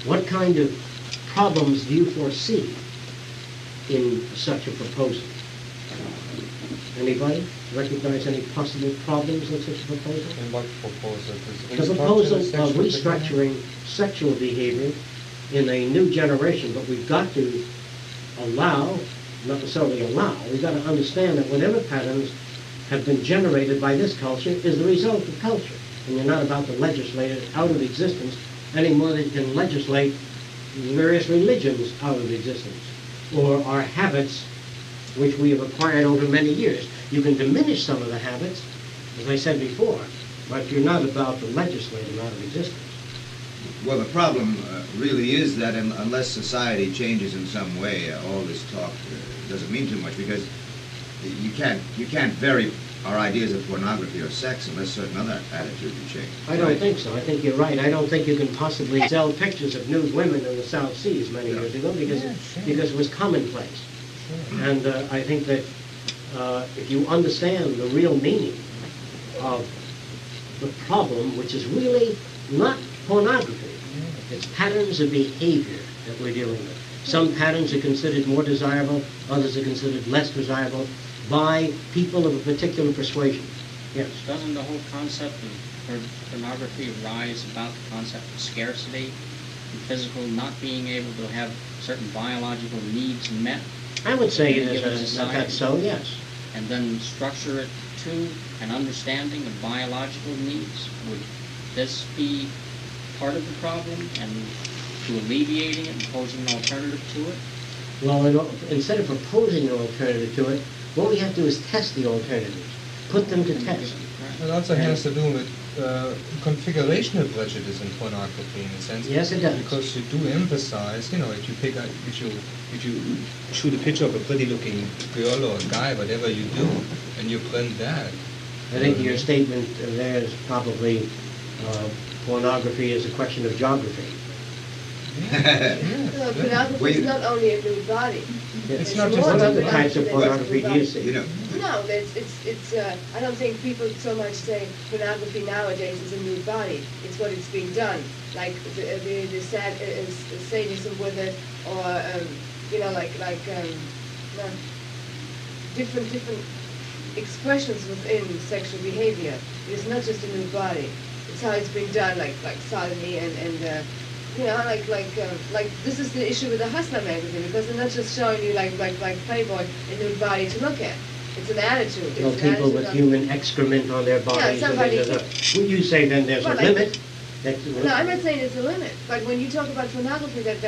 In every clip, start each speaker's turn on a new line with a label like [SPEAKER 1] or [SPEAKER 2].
[SPEAKER 1] What kind of problems do you foresee in such a proposal? Anybody recognize any possible problems in such a proposal?
[SPEAKER 2] In what proposal?
[SPEAKER 1] The proposal of restructuring sexual behavior in a new generation, but we've got to allow, not necessarily allow, we've got to understand that whatever patterns have been generated by this culture is the result of culture. And you're not about to legislate it out of existence any more than you can legislate various religions out of existence, or our habits which we have acquired over many years. You can diminish some of the habits, as I said before, but you're not about to legislate them out of existence.
[SPEAKER 3] Well, the problem really is that unless society changes in some way, all this talk doesn't mean too much, because you can't vary our ideas of pornography or sex unless certain other attitudes are changed.
[SPEAKER 1] I don't think so. I think you're right. I don't think you can possibly sell pictures of nude women in the South Seas many years ago because it was commonplace. And I think that if you understand the real meaning of the problem, which is really not pornography, it's patterns of behavior that we're dealing with. Some patterns are considered more desirable, others are considered less desirable by people of a particular persuasion. Yes?
[SPEAKER 4] Doesn't the whole concept of pornography rise about the concept of scarcity and physical not being able to have certain biological needs met?
[SPEAKER 1] I would say that's so, yes.
[SPEAKER 4] And then structure it to an understanding of biological needs. Would this be part of the problem and to alleviating it and posing an alternative to it?
[SPEAKER 1] Well, instead of proposing an alternative to it, what we have to do is test the alternatives, put them to test.
[SPEAKER 2] It also has to do with configuration of prejudice in pornography, in a sense.
[SPEAKER 1] Yes, it does.
[SPEAKER 2] Because you do emphasize, you know, if you shoot a picture of a pretty-looking girl or a guy, whatever you do, and you print that.
[SPEAKER 1] I think your statement there is probably pornography is a question of geography.
[SPEAKER 5] No, pornography is not only a nude body.
[SPEAKER 2] It's not
[SPEAKER 1] just what other types of pornography do you see?
[SPEAKER 3] You know.
[SPEAKER 5] No, it's I don't think people so much say pornography nowadays is a nude body. It's what it's being done, like the sadism with it, or you know, like different expressions within sexual behavior. It's not just a nude body. It's how it's being done, like sodomy and you know, like this is the issue with the Hustler magazine, because they're not just showing you like Playboy a nude body to look at. It's an attitude.
[SPEAKER 1] You know, people with human excrement on their bodies.
[SPEAKER 5] Yeah, somebody.
[SPEAKER 1] Would you say then there's a limit?
[SPEAKER 5] No, I'm not saying it's a limit. But when you talk about pornography, that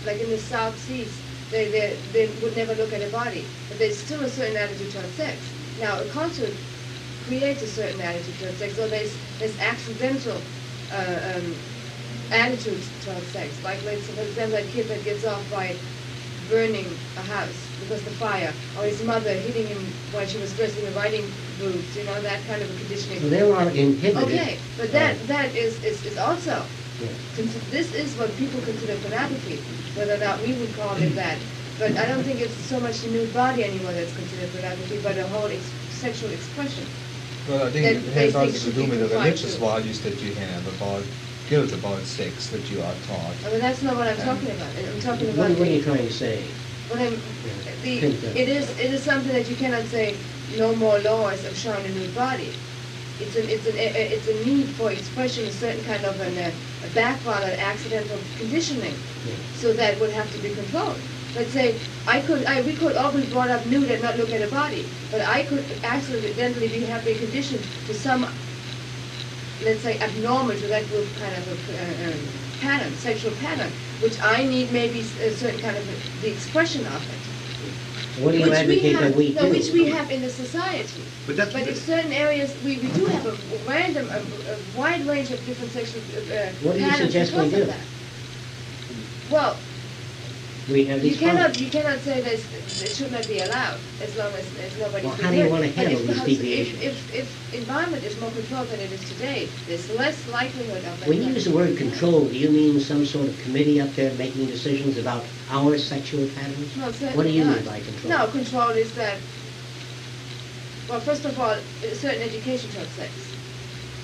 [SPEAKER 5] like in the South Seas, they would never look at a body, but there's still a certain attitude towards sex. Now, a culture creates a certain attitude towards sex, so there's accidental attitudes towards sex. Like, let's for example, that kid that gets off by burning a house because of the fire, or his mother hitting him while she was dressed in the riding boots, you know, that kind of a conditioning.
[SPEAKER 1] So there are inhibited.
[SPEAKER 5] Okay, but that is also,
[SPEAKER 1] yeah.
[SPEAKER 5] This is what people consider pornography, whether or not we would call it that. But I don't think it's so much the nude body anymore that's considered pornography, but a whole sexual expression.
[SPEAKER 2] Well, I think it has also to do with the religious values that you have about guilt about sex that you are taught.
[SPEAKER 5] I mean, that's not what I'm talking about. I'm talking about.
[SPEAKER 1] What are you trying to say?
[SPEAKER 5] It is something that you cannot say no more laws of showing a nude body. It's a need for expression, a certain kind of a background, an accidental conditioning, so that would have to be controlled. Let's say we could all be brought up nude and not look at a body, but I could accidentally have been conditioned to some, let's say, abnormal to that group kind of a pattern, sexual pattern, which I need maybe a certain kind of the expression of it.
[SPEAKER 1] What do you advocate that we do?
[SPEAKER 5] Which we have in the society. But in certain areas, we do have a wide range of different sexual patterns.
[SPEAKER 1] What do you suggest we do?
[SPEAKER 5] Well,
[SPEAKER 1] we have these
[SPEAKER 5] you cannot say that it should not be allowed as long as nobody's.
[SPEAKER 1] Well, how do you want to handle these deviations?
[SPEAKER 5] If environment is more controlled than it is today, there's less likelihood of that.
[SPEAKER 1] When you use the word control, do you mean some sort of committee up there making decisions about our sexual patterns?
[SPEAKER 5] No, certainly
[SPEAKER 1] what do you
[SPEAKER 5] not.
[SPEAKER 1] mean by control?
[SPEAKER 5] No, control is that, well, first of all, a certain education towards sex.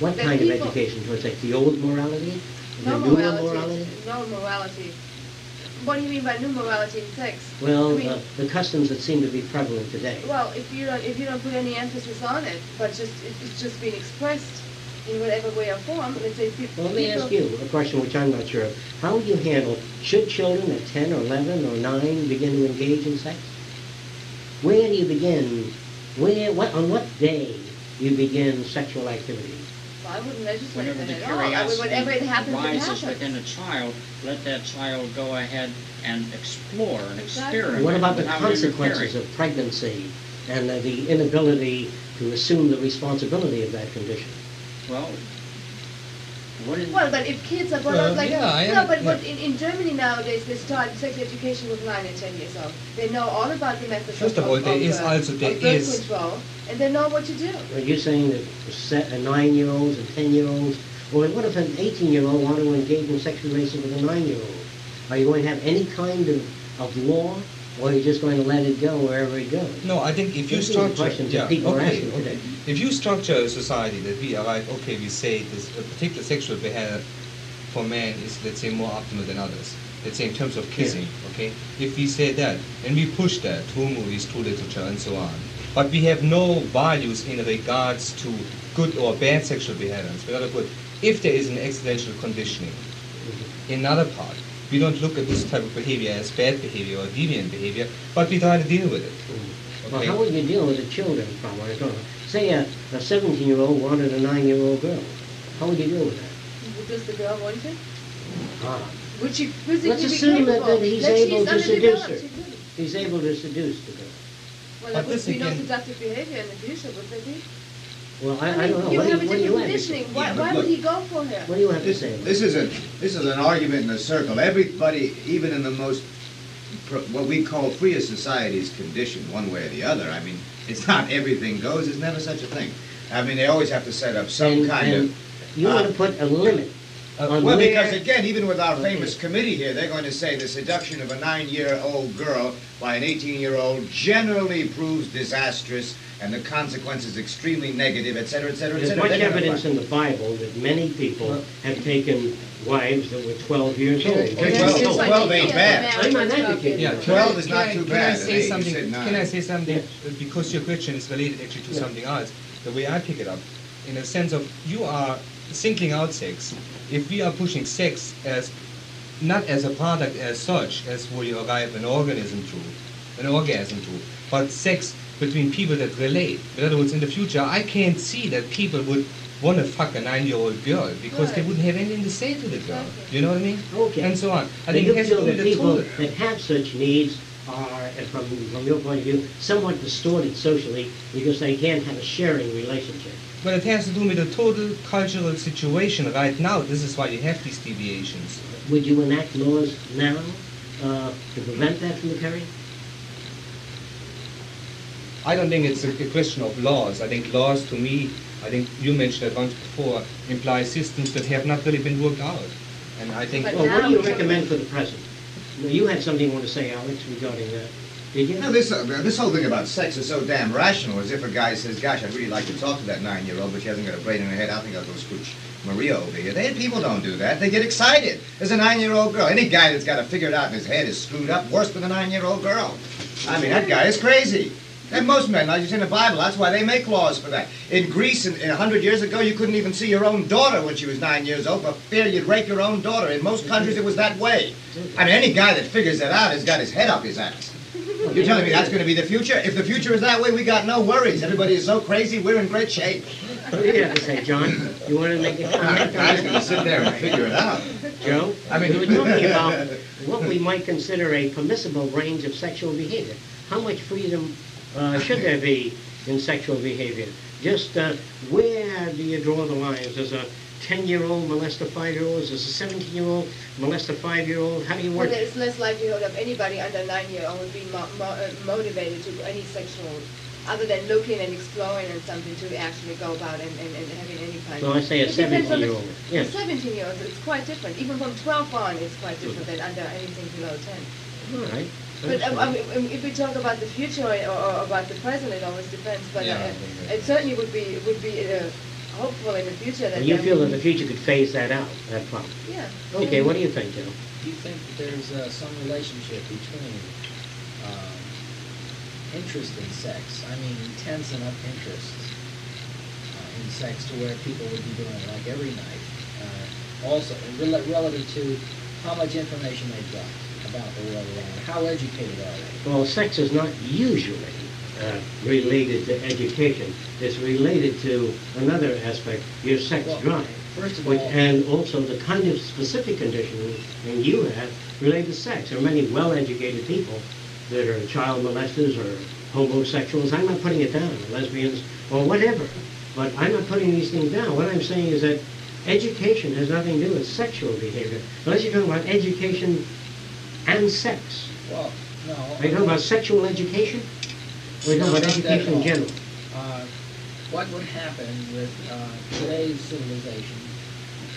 [SPEAKER 1] What kind of education towards sex? The old morality? The
[SPEAKER 5] No
[SPEAKER 1] new
[SPEAKER 5] morality.
[SPEAKER 1] morality?
[SPEAKER 5] No morality. What do you mean by new morality in sex?
[SPEAKER 1] Well,
[SPEAKER 5] I mean,
[SPEAKER 1] the customs that seem to be prevalent today.
[SPEAKER 5] well, if you don't put any emphasis on it, but it's just being expressed in whatever way or form, let's say people.
[SPEAKER 1] Well, let me ask you a question which I'm not sure of. How would you handle, should children at 10 or 11 or 9 begin to engage in sex? Where do you begin? On what day you begin sexual activity?
[SPEAKER 5] Well, I wouldn't legislate
[SPEAKER 4] Whenever the
[SPEAKER 5] that at all. I would,
[SPEAKER 4] curiosity
[SPEAKER 5] whenever it happens, it
[SPEAKER 4] rises
[SPEAKER 5] happens.
[SPEAKER 4] within a child, let that child go ahead and explore and
[SPEAKER 5] Exactly.
[SPEAKER 4] experiment.
[SPEAKER 1] What about the
[SPEAKER 4] without
[SPEAKER 1] consequences
[SPEAKER 4] interfering.
[SPEAKER 1] of pregnancy and the inability to assume the responsibility of that condition?
[SPEAKER 4] Well, what is...
[SPEAKER 5] Well, but if kids are brought
[SPEAKER 2] Well,
[SPEAKER 5] up like
[SPEAKER 2] yeah, I
[SPEAKER 5] no,
[SPEAKER 2] am-
[SPEAKER 5] but
[SPEAKER 2] yeah.
[SPEAKER 5] in Germany nowadays they start sex education with 9 and 10 years old. They know all about the methods
[SPEAKER 2] First of all, there is also- there
[SPEAKER 5] of birth
[SPEAKER 2] is-
[SPEAKER 5] control, and they know what to do.
[SPEAKER 1] Are you saying that 9-year-olds and 10-year-olds, or what if an 18-year-old wanted to engage in sexual relations with a 9-year-old? Are you going to have any kind of law, or are you just going to let it go wherever it goes?
[SPEAKER 2] No, I think if you
[SPEAKER 1] These are the
[SPEAKER 2] structure,
[SPEAKER 1] questions that people are asking today.
[SPEAKER 2] If you structure a society that we arrive, okay, we say this a particular sexual behavior for men is, let's say, more optimal than others. Let's say in terms of kissing, okay? If we say that, and we push that through movies, through literature, and so on, but we have no values in regards to good or bad sexual behaviors. In other words, if there is an accidental conditioning in another part, we don't look at this type of behavior as bad behavior or deviant behavior, but we try to deal with it.
[SPEAKER 1] Well,
[SPEAKER 2] Okay?
[SPEAKER 1] how would you deal with a children's problem? Say a 17-year-old wanted a 9-year-old girl. How would you deal with that?
[SPEAKER 5] Does the girl want it?
[SPEAKER 1] Ah.
[SPEAKER 5] Would she physically
[SPEAKER 1] Let's
[SPEAKER 5] be
[SPEAKER 1] assume that
[SPEAKER 5] capable?
[SPEAKER 1] he's
[SPEAKER 5] That
[SPEAKER 1] able
[SPEAKER 5] she's
[SPEAKER 1] to seduce her.
[SPEAKER 5] underdeveloped, she couldn't.
[SPEAKER 1] He's able to seduce the girl.
[SPEAKER 5] Well,
[SPEAKER 2] But
[SPEAKER 5] there would
[SPEAKER 2] this
[SPEAKER 5] be no
[SPEAKER 2] again-
[SPEAKER 5] seductive behavior in the future, would there be?
[SPEAKER 1] Well, I don't know.
[SPEAKER 5] You
[SPEAKER 1] What do
[SPEAKER 5] have a
[SPEAKER 1] what do you
[SPEAKER 5] different
[SPEAKER 1] have to
[SPEAKER 5] conditioning.
[SPEAKER 1] say?
[SPEAKER 5] Why,
[SPEAKER 3] Yeah, but
[SPEAKER 5] why
[SPEAKER 3] look-
[SPEAKER 5] would he go for her?
[SPEAKER 1] What do you have to say?
[SPEAKER 3] This is an argument in a circle. Everybody, even in the most what we call freest societies, conditioned one way or the other. I mean, it's not everything goes. There's never such a thing. I mean, they always have to set up some
[SPEAKER 1] And-
[SPEAKER 3] kind
[SPEAKER 1] and
[SPEAKER 3] of.
[SPEAKER 1] You want to put a limit on
[SPEAKER 3] Well,
[SPEAKER 1] where-
[SPEAKER 3] because again, even with our
[SPEAKER 1] Okay.
[SPEAKER 3] famous committee here, they're going to say the seduction of a 9-year-old girl by an 18-year-old generally proves disastrous, and the consequences extremely negative, et cetera, et cetera, et
[SPEAKER 1] There's
[SPEAKER 3] cetera.
[SPEAKER 1] much
[SPEAKER 3] They're gonna
[SPEAKER 1] evidence
[SPEAKER 3] find-
[SPEAKER 1] in the Bible that many people have taken wives that were 12 years old.
[SPEAKER 2] Okay.
[SPEAKER 3] Well, 12 ain't bad.
[SPEAKER 1] I'm not advocating
[SPEAKER 2] Yeah,
[SPEAKER 1] that.
[SPEAKER 3] 12 is not
[SPEAKER 2] can I-
[SPEAKER 3] too
[SPEAKER 2] can I
[SPEAKER 3] bad.
[SPEAKER 2] say
[SPEAKER 3] Hey, you
[SPEAKER 2] something?
[SPEAKER 3] said 9.
[SPEAKER 2] Can I say something? Because your question is related actually to
[SPEAKER 1] Yeah.
[SPEAKER 2] something else. The way I pick it up, in a sense of you are singling out sex. If we are pushing sex as not as a product as such, as where you arrive an orgasm to, but sex between people that relate. In other words, in the future, I can't see that people would want to fuck a 9-year-old girl because they
[SPEAKER 5] Right.
[SPEAKER 2] wouldn't have anything to say to the girl.
[SPEAKER 5] Exactly.
[SPEAKER 2] You know what I mean?
[SPEAKER 1] Okay.
[SPEAKER 2] And so on. I
[SPEAKER 1] But
[SPEAKER 2] think
[SPEAKER 1] you
[SPEAKER 2] it has to
[SPEAKER 1] feel
[SPEAKER 2] do with
[SPEAKER 1] that
[SPEAKER 2] the
[SPEAKER 1] people
[SPEAKER 2] total.
[SPEAKER 1] that have such needs are, from your point of view, somewhat distorted socially because they can't have a sharing relationship.
[SPEAKER 2] But it has to do with the total cultural situation right now. This is why you have these deviations.
[SPEAKER 1] Would you enact laws now to prevent that from occurring?
[SPEAKER 2] I don't think it's a question of laws. I think laws, to me, I think you mentioned it once before, imply systems that have not really been worked out. And I think,
[SPEAKER 5] But
[SPEAKER 1] Well, what do you
[SPEAKER 5] now-
[SPEAKER 1] recommend for the present? Now, you had something you want to say, Alex, regarding that. Did you?
[SPEAKER 3] No, this whole thing about sex is so damn rational, as if a guy says, gosh, I'd really like to talk to that 9-year-old, but she hasn't got a brain in her head. I think I'll go scooch Maria over here. People don't do that. They get excited. There's a 9-year-old girl. Any guy that's got to figure it out in his head is screwed up worse than a 9-year-old girl. I mean, that guy is crazy. And most men, like it's in the Bible, that's why they make laws for that. In Greece, in 100 years ago, you couldn't even see your own daughter when she was 9 years old, for fear you'd rape your own daughter. In most countries, it was that way. I mean, any guy that figures that out has got his head up his ass. You're telling me that's going to be the future? If the future is that way, we got no worries. Everybody is so crazy, we're in great shape.
[SPEAKER 1] What do you have to say, John? You want to make a comment?
[SPEAKER 3] Guy's going to sit there and figure it out.
[SPEAKER 1] Joe?
[SPEAKER 2] I mean-
[SPEAKER 1] We were talking about what we might consider a permissible range of sexual behavior. How much freedom should there be in sexual behavior? Just where do you draw the lines? Does a 10-year-old molest a 5-year-old? Does a 17-year-old molest a 5-year-old? How do you
[SPEAKER 5] Well,
[SPEAKER 1] work?
[SPEAKER 5] there's less likelihood of anybody under 9-year-old being motivated to any sexual, other than looking and exploring and something, to actually go about and having any kind
[SPEAKER 1] So
[SPEAKER 5] of...
[SPEAKER 1] I say a
[SPEAKER 5] It depends on the-
[SPEAKER 1] 17-year-old. Yes.
[SPEAKER 5] 17-year-old, it's quite different. Even from 12 on, it's quite different than under anything below 10.
[SPEAKER 1] All right.
[SPEAKER 5] But I mean, if we talk about the future or about the present, it always depends. But
[SPEAKER 2] Yeah.
[SPEAKER 5] it certainly would be hopeful in the future that
[SPEAKER 1] And you
[SPEAKER 5] there
[SPEAKER 1] feel
[SPEAKER 5] will
[SPEAKER 1] that the
[SPEAKER 5] be-
[SPEAKER 1] future could phase that out, that problem?
[SPEAKER 5] Yeah.
[SPEAKER 1] Okay, what do you think, Joe?
[SPEAKER 6] Do you think that there's some relationship between interest in sex? I mean, intense enough interest in sex to where people would be doing it like every night. Also, relative to how much information they've got about the world around them. How educated are they?
[SPEAKER 1] Well, sex is not usually related to education. It's related to another aspect, your sex
[SPEAKER 6] Well,
[SPEAKER 1] drive.
[SPEAKER 6] First of
[SPEAKER 1] Which,
[SPEAKER 6] all,
[SPEAKER 1] and also the kind of specific conditions and you have related to sex. There are many well-educated people that are child molesters or homosexuals. I'm not putting it down, lesbians or whatever. But I'm not putting these things down. What I'm saying is that education has nothing to do with sexual behavior. Unless you're talking about education and sex.
[SPEAKER 6] well, no.
[SPEAKER 1] Are you talking about sexual education? Or are you talking about
[SPEAKER 6] No, not that
[SPEAKER 1] education
[SPEAKER 6] at
[SPEAKER 1] in
[SPEAKER 6] all.
[SPEAKER 1] general?
[SPEAKER 6] What would happen with today's civilization,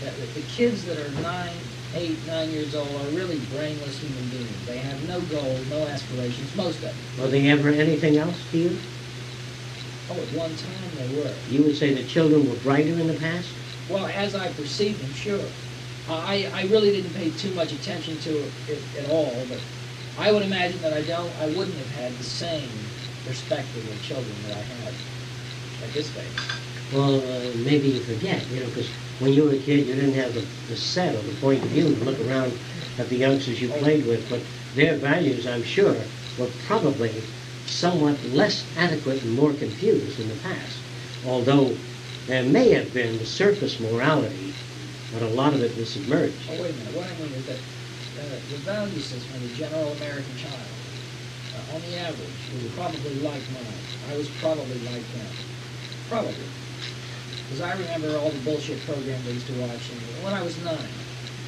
[SPEAKER 6] that the kids that are 9 years old are really brainless human beings. They have no goal, no aspirations, most of them.
[SPEAKER 1] Were they ever anything else to you?
[SPEAKER 6] Oh, at one time they were.
[SPEAKER 1] You would say that children were brighter in the past?
[SPEAKER 6] Well, as I perceived them, sure. I really didn't pay too much attention to it at all, but I would imagine that I wouldn't have had the same perspective of children that I had at this stage.
[SPEAKER 1] Well, maybe you forget, because when you were a kid, you didn't have the set or the point of view to look around at the youngsters you played with, but their values, I'm sure, were probably somewhat less adequate and more confused in the past. Although there may have been the surface morality, but a lot of it was submerged.
[SPEAKER 6] Oh, wait a minute. What I mean is that the value system of the general American child, on the average, was probably like mine. I was probably like them. Probably. Because I remember all the bullshit programs I used to watch when I was 9,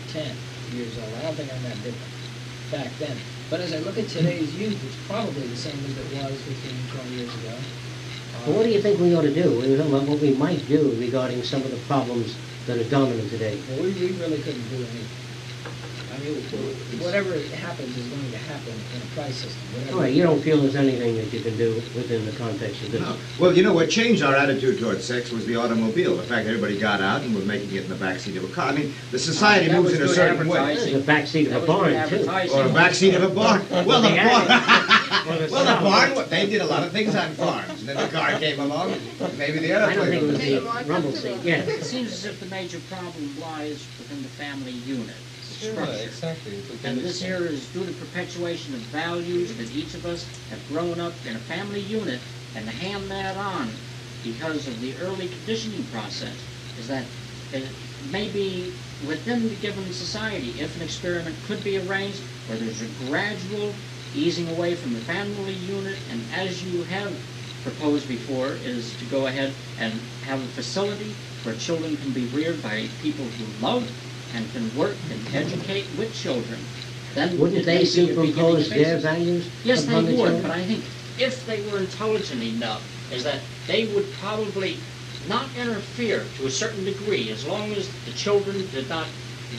[SPEAKER 6] 10 years old. I don't think I'm that different back then. But as I look at today's youth, it's probably the same as it was 15, 20 years ago.
[SPEAKER 1] Well, what do you think we ought to do? We were talking about what we might do regarding some of the problems that are dominant today.
[SPEAKER 6] Well, we really couldn't do anything. I mean, whatever happens is going to happen in a price system.
[SPEAKER 1] All right, you don't feel there's anything that you can do within the context of this?
[SPEAKER 3] No. Well, what changed our attitude towards sex was the automobile. The fact that everybody got out and was making it in the backseat of a car. I mean, the society
[SPEAKER 4] That
[SPEAKER 3] moves
[SPEAKER 4] was
[SPEAKER 3] in a
[SPEAKER 4] good
[SPEAKER 3] certain way.
[SPEAKER 4] advertising.
[SPEAKER 1] There's a backseat
[SPEAKER 4] That
[SPEAKER 1] of a
[SPEAKER 4] was good
[SPEAKER 1] barn, too.
[SPEAKER 4] advertising.
[SPEAKER 3] Or a backseat of a barn. Well, the
[SPEAKER 1] They
[SPEAKER 3] barn.
[SPEAKER 1] had
[SPEAKER 3] Well, the barn, they did a lot of things on farms. And then the car came along, maybe the other
[SPEAKER 1] I don't think it was
[SPEAKER 3] place.
[SPEAKER 1] the rumble seat, yeah.
[SPEAKER 4] It seems as if the major problem lies within the family unit, the
[SPEAKER 2] Sure,
[SPEAKER 4] structure.
[SPEAKER 2] exactly.
[SPEAKER 4] And this here is due to perpetuation of values that each of us have grown up in a family unit, and to hand that on because of the early conditioning process is that it may be within the given society, if an experiment could be arranged, where there's a gradual easing away from the family unit, and as you have proposed before, is to go ahead and have a facility where children can be reared by people who love and can work and educate with children. Then
[SPEAKER 1] Wouldn't
[SPEAKER 4] it
[SPEAKER 1] they
[SPEAKER 4] may be a beginning
[SPEAKER 1] superimpose their
[SPEAKER 4] basis.
[SPEAKER 1] values
[SPEAKER 4] Yes, they
[SPEAKER 1] upon the
[SPEAKER 4] would,
[SPEAKER 1] children?
[SPEAKER 4] but I think if they were intelligent enough, is that they would probably not interfere to a certain degree, as long as the children did not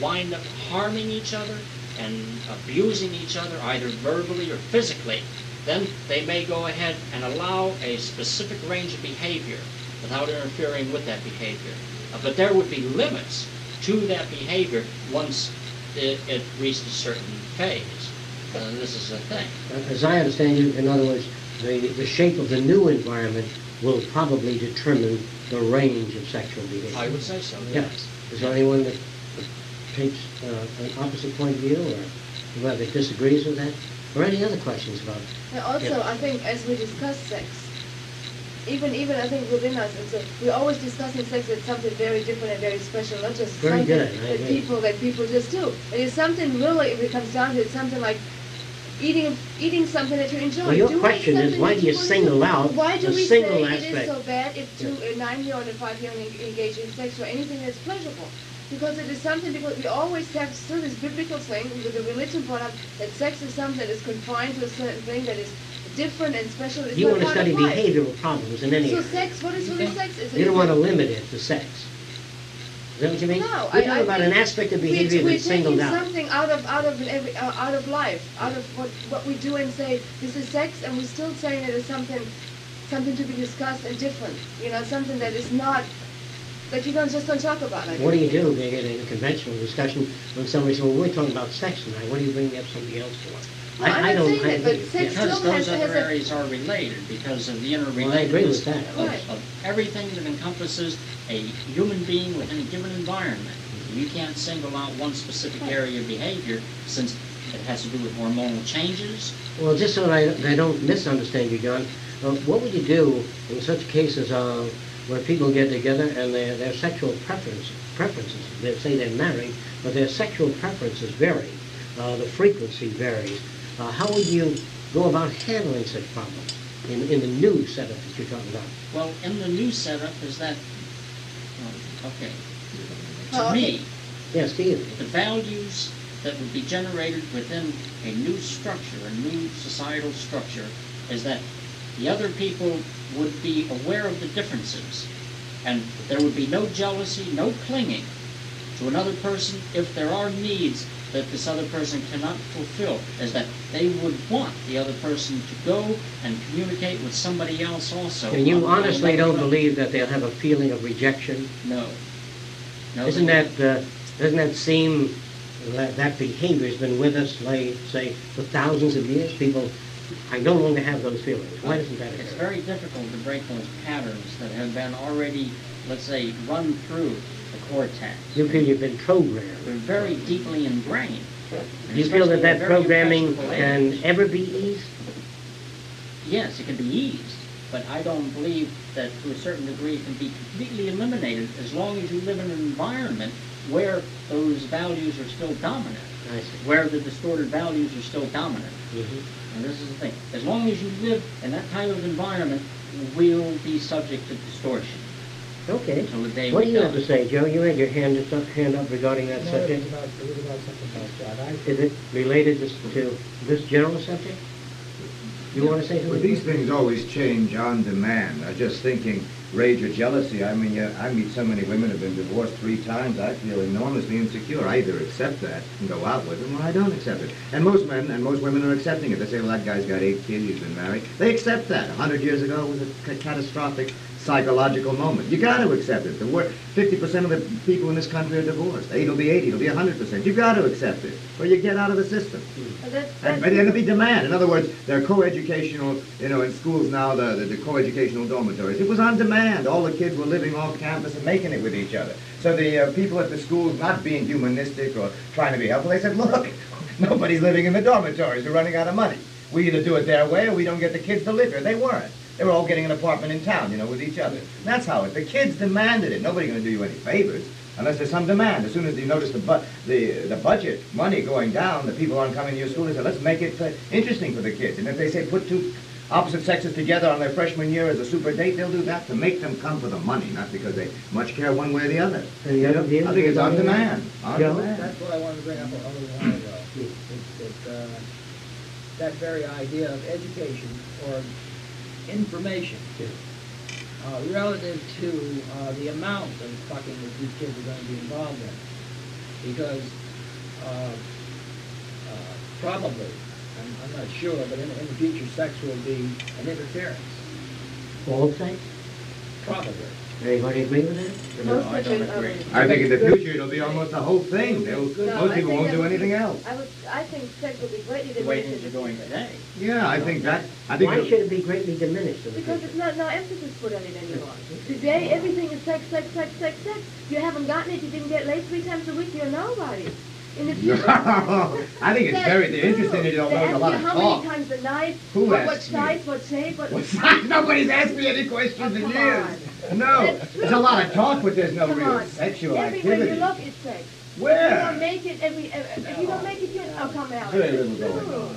[SPEAKER 4] wind up harming each other and abusing each other, either verbally or physically, then they may go ahead and allow a specific range of behavior without interfering with that behavior. But there would be limits to that behavior once it reached a certain phase. This is the thing.
[SPEAKER 1] As I understand you, in other words, the shape of the new environment will probably determine the range of sexual behavior.
[SPEAKER 4] I would say so,
[SPEAKER 1] Yeah.
[SPEAKER 4] yes.
[SPEAKER 1] Is there anyone that takes an opposite point of view, or that disagrees with that? Or any other questions about it?
[SPEAKER 5] And also,
[SPEAKER 1] Yeah.
[SPEAKER 5] I think as we discuss sex, even I think within us, we're always discussing sex as something very different and very special, not just
[SPEAKER 1] Very
[SPEAKER 5] something
[SPEAKER 1] good, I agree.
[SPEAKER 5] that people just do. It is something really, if it comes down to it, something like eating something that you enjoy.
[SPEAKER 1] Well, your
[SPEAKER 5] Doing
[SPEAKER 1] question is,
[SPEAKER 5] something
[SPEAKER 1] why
[SPEAKER 5] that
[SPEAKER 1] do you
[SPEAKER 5] want to
[SPEAKER 1] single
[SPEAKER 5] do.
[SPEAKER 1] out
[SPEAKER 5] Why do
[SPEAKER 1] the
[SPEAKER 5] we
[SPEAKER 1] single
[SPEAKER 5] say it is
[SPEAKER 1] aspect?
[SPEAKER 5] so bad if a 9-year-old and a 5-year-old engage in sex or anything that's pleasurable? Because it is something, because we always have still this biblical thing, with the religion brought up, that sex is something that is confined to a certain thing that is different and special. It's
[SPEAKER 1] You
[SPEAKER 5] not
[SPEAKER 1] want to
[SPEAKER 5] part
[SPEAKER 1] study
[SPEAKER 5] of life.
[SPEAKER 1] behavioral problems in any
[SPEAKER 5] So
[SPEAKER 1] area.
[SPEAKER 5] sex, what is really sex?
[SPEAKER 1] You don't want to limit it to sex. Is that what you mean?
[SPEAKER 5] No,
[SPEAKER 1] We're talking about an
[SPEAKER 5] think
[SPEAKER 1] aspect of behavior
[SPEAKER 5] we're
[SPEAKER 1] that's singled
[SPEAKER 5] taking
[SPEAKER 1] out.
[SPEAKER 5] something out of life, out of what we do and say, this is sex, and we're still saying it is something to be discussed and different. Something that is not that you just don't talk about. Like
[SPEAKER 1] What do you do in a conventional discussion when somebody says, well, we're talking about sex tonight, what are you bringing up somebody else for?
[SPEAKER 5] Well, I'm not saying that, but
[SPEAKER 1] agree.
[SPEAKER 5] sex
[SPEAKER 4] Because
[SPEAKER 5] still
[SPEAKER 4] those
[SPEAKER 5] has
[SPEAKER 4] other
[SPEAKER 5] a...
[SPEAKER 4] areas are related, because of the
[SPEAKER 1] Well, I agree with
[SPEAKER 4] interrelatedness
[SPEAKER 1] that.
[SPEAKER 5] Right.
[SPEAKER 4] of everything that encompasses a human being within a given environment. You can't single out one specific area of behavior, since it has to do with hormonal changes.
[SPEAKER 1] Well, just so I don't misunderstand you, John, what would you do in such cases where people get together and their sexual preferences, they say they're married, but their sexual preferences vary, the frequency varies. How would you go about handling such problems in the new setup that you're talking about?
[SPEAKER 4] Well, in the new setup is that, okay,
[SPEAKER 5] Oh,
[SPEAKER 4] to me,
[SPEAKER 1] Yes, Steve.
[SPEAKER 4] the values that would be generated within a new structure, a new societal structure, is that the other people would be aware of the differences, and there would be no jealousy, no clinging to another person if there are needs that this other person cannot fulfill, is that they would want the other person to go and communicate with somebody else also.
[SPEAKER 1] And you
[SPEAKER 4] on
[SPEAKER 1] honestly
[SPEAKER 4] another
[SPEAKER 1] don't
[SPEAKER 4] front.
[SPEAKER 1] believe that they'll have a feeling of rejection?
[SPEAKER 4] No. No,
[SPEAKER 1] Doesn't
[SPEAKER 4] they
[SPEAKER 1] that seem that behavior has been with us, like, say, for thousands of years? People, I no longer have those feelings. Why doesn't that
[SPEAKER 4] It's
[SPEAKER 1] occur?
[SPEAKER 4] very difficult to break those patterns that have been already, let's say, run through the cortex.
[SPEAKER 1] You feel you've been programmed.
[SPEAKER 4] They're very deeply ingrained.
[SPEAKER 1] Do you feel that
[SPEAKER 4] Especially
[SPEAKER 1] that
[SPEAKER 4] at a very
[SPEAKER 1] programming
[SPEAKER 4] impressionable
[SPEAKER 1] can
[SPEAKER 4] age.
[SPEAKER 1] ever be eased?
[SPEAKER 4] Yes, it can be eased, but I don't believe that to a certain degree it can be completely eliminated as long as you live in an environment where those values are still dominant,
[SPEAKER 1] I see.
[SPEAKER 4] where the distorted values are still dominant.
[SPEAKER 1] Mhm.
[SPEAKER 4] And this is the thing. As long as you live in that type of environment, we'll be subject to distortion.
[SPEAKER 1] Okay.
[SPEAKER 4] Until the day
[SPEAKER 1] What do
[SPEAKER 4] we
[SPEAKER 1] you have
[SPEAKER 4] die.
[SPEAKER 1] to say, Joe? You had your hand up regarding that
[SPEAKER 6] No,
[SPEAKER 1] subject.
[SPEAKER 6] it was about something about that.
[SPEAKER 1] Is it related to this general subject? You want to say
[SPEAKER 3] Well,
[SPEAKER 1] something?
[SPEAKER 3] these things always change on demand. Just thinking rage or jealousy. I mean, I meet so many women who have been divorced 3 times. I feel enormously insecure. I either accept that and go out with them, or I don't accept it. And most men and most women are accepting it. They say, well, that guy's got 8 kids, he's been married. They accept that. 100 years ago, it was a catastrophic psychological moment. You got to accept it. 50% of the people in this country are divorced. 8 will be 80, it'll be 100%. You got to accept it, or you get out of the system. And it'll be demand. In other words, they're co-educational, in schools now, the co-educational dormitories. It was on demand. All the kids were living off campus and making it with each other. So the people at the schools, not being humanistic or trying to be helpful, they said, look, nobody's living in the dormitories. We're running out of money. We either do it their way or we don't get the kids to live here. They weren't. They were all getting an apartment in town, with each other. That's how it. The kids demanded it. Nobody's going to do you any favors unless there's some demand. As soon as you notice the budget money going down, the people aren't coming to your school. They say, let's make it interesting for the kids. And if they say put 2 opposite sexes together on their freshman year as a super date, they'll do that to make them come for the money, not because they much care one way or the other.
[SPEAKER 1] Any other views?
[SPEAKER 3] I think it's on demand. On
[SPEAKER 1] Joe?
[SPEAKER 3] demand.
[SPEAKER 6] That's what I wanted to bring up a little while ago. That very idea of education or information relative to the amount of fucking that these kids are going to be involved in. Because probably, I'm not sure, but in the future sex will be an interference.
[SPEAKER 1] All sex?
[SPEAKER 6] Probably.
[SPEAKER 1] Anybody agree with that?
[SPEAKER 4] No, I don't agree.
[SPEAKER 3] I think in the future it'll be almost the whole thing. Most people won't do anything else.
[SPEAKER 5] I think sex will be greatly
[SPEAKER 4] The way
[SPEAKER 5] diminished.
[SPEAKER 4] things are going today.
[SPEAKER 3] Yeah, I think
[SPEAKER 1] Why
[SPEAKER 3] it'll-
[SPEAKER 1] should it be greatly diminished in the
[SPEAKER 5] Because
[SPEAKER 1] future?
[SPEAKER 5] it's not no emphasis put on it anymore. Today, everything is sex, sex, sex, sex, sex. You haven't gotten it, you didn't get laid 3 times a week, you're nobody. In the future,
[SPEAKER 3] I think it's very interesting that you don't know a lot of
[SPEAKER 5] How
[SPEAKER 3] talk.
[SPEAKER 5] many times a night?
[SPEAKER 3] Who
[SPEAKER 5] what
[SPEAKER 3] asked me?
[SPEAKER 5] size? What shape? What?
[SPEAKER 3] Nobody's asked me any questions in
[SPEAKER 5] Oh, come
[SPEAKER 3] years. No,
[SPEAKER 5] That's
[SPEAKER 3] there's a lot of talk, but there's no
[SPEAKER 5] Come
[SPEAKER 3] real
[SPEAKER 5] on.
[SPEAKER 3] sexual
[SPEAKER 5] Everywhere
[SPEAKER 3] activity.
[SPEAKER 5] you look, it's sex. If you
[SPEAKER 3] Where?
[SPEAKER 5] don't make it, if you don't make it, oh, come out.
[SPEAKER 3] Very little going on.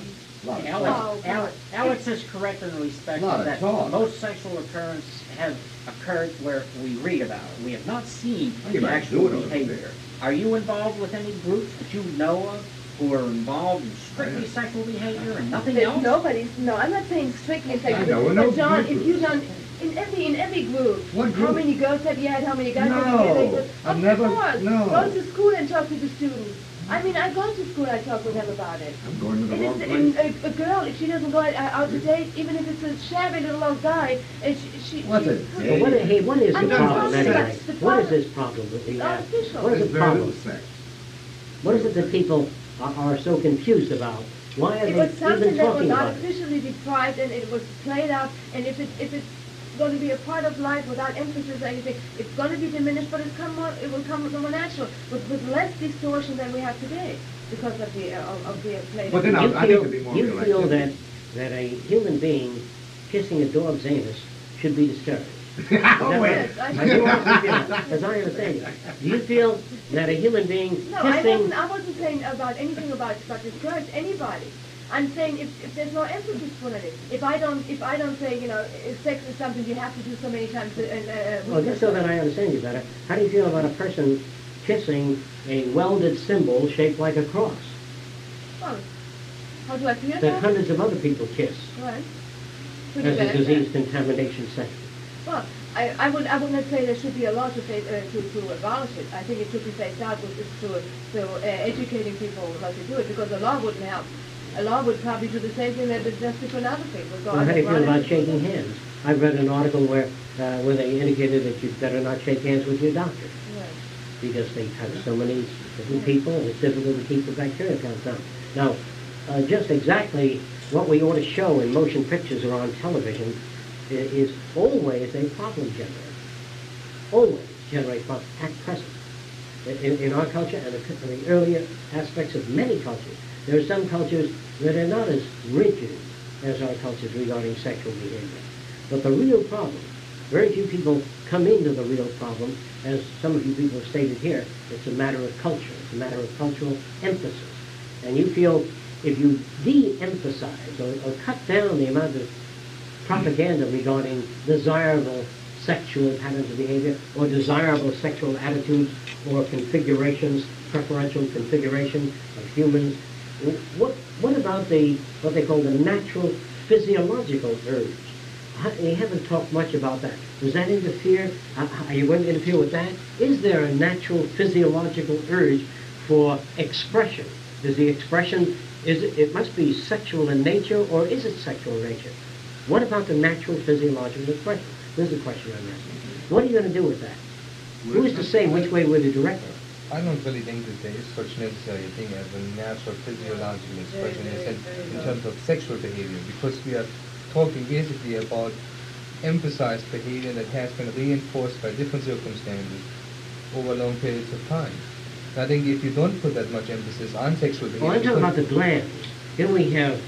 [SPEAKER 3] A lot of talk.
[SPEAKER 4] Alex is correct in the respect
[SPEAKER 3] Lot of
[SPEAKER 4] that
[SPEAKER 3] talk.
[SPEAKER 4] most sexual occurrences have occurred where we read about it. We have not seen
[SPEAKER 3] You
[SPEAKER 4] the
[SPEAKER 3] might
[SPEAKER 4] actual
[SPEAKER 3] do it over
[SPEAKER 4] behavior.
[SPEAKER 3] there.
[SPEAKER 4] Are you involved with any groups that you know of who are involved in strictly
[SPEAKER 3] Yeah.
[SPEAKER 4] sexual behavior and nothing
[SPEAKER 5] There's
[SPEAKER 4] else?
[SPEAKER 5] nobody's, no, I'm not saying strictly sexual.
[SPEAKER 3] I know, no
[SPEAKER 5] But John,
[SPEAKER 3] group.
[SPEAKER 5] if you done, in every group,
[SPEAKER 3] What
[SPEAKER 5] how
[SPEAKER 3] group?
[SPEAKER 5] many girls have you had, how many guys
[SPEAKER 3] No,
[SPEAKER 5] have you had?
[SPEAKER 3] I've
[SPEAKER 5] Of
[SPEAKER 3] never-
[SPEAKER 5] course.
[SPEAKER 3] no.
[SPEAKER 5] Go to school and talk to the students. I mean, I go to school, I talk with them about it.
[SPEAKER 3] I'm going to the
[SPEAKER 5] It
[SPEAKER 3] wrong
[SPEAKER 5] is,
[SPEAKER 3] place.
[SPEAKER 5] a girl, if she doesn't go out to date, even if it's a shabby little old guy, and she
[SPEAKER 3] What's it?
[SPEAKER 1] But what, hey, what is
[SPEAKER 5] I'm
[SPEAKER 1] the
[SPEAKER 5] not
[SPEAKER 1] problem
[SPEAKER 5] talking about
[SPEAKER 1] anyway?
[SPEAKER 5] the
[SPEAKER 1] What is
[SPEAKER 5] problem.
[SPEAKER 1] this problem that we
[SPEAKER 5] It's
[SPEAKER 1] have?
[SPEAKER 5] artificial.
[SPEAKER 1] What is
[SPEAKER 3] There's
[SPEAKER 1] the
[SPEAKER 3] very
[SPEAKER 1] problem?
[SPEAKER 3] little sex.
[SPEAKER 1] What is it that people are so confused about? Why are
[SPEAKER 5] It
[SPEAKER 1] they
[SPEAKER 5] was something
[SPEAKER 1] even
[SPEAKER 5] that was
[SPEAKER 1] talking about it?
[SPEAKER 5] artificially deprived, and it was played out, and if it's going to be a part of life without emphasis or anything, it's going to be diminished, but it will come more natural, with less distortion than we have today, because of the play.
[SPEAKER 3] But then
[SPEAKER 1] You
[SPEAKER 3] I
[SPEAKER 1] feel,
[SPEAKER 3] think it'd be more
[SPEAKER 1] you
[SPEAKER 3] real
[SPEAKER 1] feel
[SPEAKER 3] activity.
[SPEAKER 1] that a human being kissing a dog's anus should be discouraged.
[SPEAKER 3] Oh, wait.
[SPEAKER 5] Yes, I
[SPEAKER 1] Now, you also feel, as I understand it, do you feel that a human being
[SPEAKER 5] No, I
[SPEAKER 1] kissing...
[SPEAKER 5] wasn't saying about anything about discourage anybody. I'm saying if there's no emphasis put on it, if I don't say, sex is something you have to do so many times a
[SPEAKER 1] Well, just so that I understand you better, how do you feel about a person kissing a welded symbol shaped like a cross
[SPEAKER 5] Well, how do I feel
[SPEAKER 1] that
[SPEAKER 5] about it?
[SPEAKER 1] hundreds of other people kiss
[SPEAKER 5] Right. Pretty
[SPEAKER 1] as a
[SPEAKER 5] bad.
[SPEAKER 1] disease contamination center?
[SPEAKER 5] Well, I would not say there should be a law to abolish it. I think it should be phased out to educating people how to do it, because the law wouldn't help. A law would probably do the same thing that it does to other people. Go
[SPEAKER 1] Well,
[SPEAKER 5] out
[SPEAKER 1] how do you
[SPEAKER 5] and
[SPEAKER 1] feel
[SPEAKER 5] run
[SPEAKER 1] about
[SPEAKER 5] it.
[SPEAKER 1] shaking hands? I read an article where they indicated that you'd better not shake hands with your doctor
[SPEAKER 5] Right.
[SPEAKER 1] because they touch so many different people and it's difficult to keep the bacteria count down. Now, just exactly what we ought to show in motion pictures or on television is always a problem generator. Always generate problem at present. In our culture and in the earlier aspects of many cultures, there are some cultures that are not as rigid as our cultures regarding sexual behavior. But the real problem, very few people come into the real problem, as some of you people have stated here, it's a matter of culture, it's a matter of cultural emphasis. And you feel if you de-emphasize or cut down the amount of propaganda regarding desirable sexual patterns of behavior or desirable sexual attitudes or configurations, preferential configuration of humans, what about what they call the natural physiological urge? You haven't talked much about that. Does that interfere? Are you going to interfere with that? Is there a natural physiological urge for expression? Is the expression, it must be sexual in nature, or is it sexual in nature? What about the natural physiological expression? This is the question I'm asking. What are you going to do with that? Who is to say which way we're to direct it?
[SPEAKER 2] I don't really think that there is such necessary thing as a natural physiological expression in terms of sexual behavior, because we are talking basically about emphasized behavior that has been reinforced by different circumstances over long periods of time. I think if you don't put that much emphasis on sexual behavior...
[SPEAKER 1] Well, I'm talking about the glands. Here we have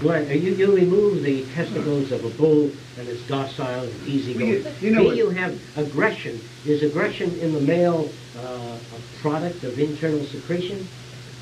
[SPEAKER 1] glands. You remove the testicles of a bull and it's docile and easygoing. Here you have aggression. Is aggression in the male a product of internal secretion?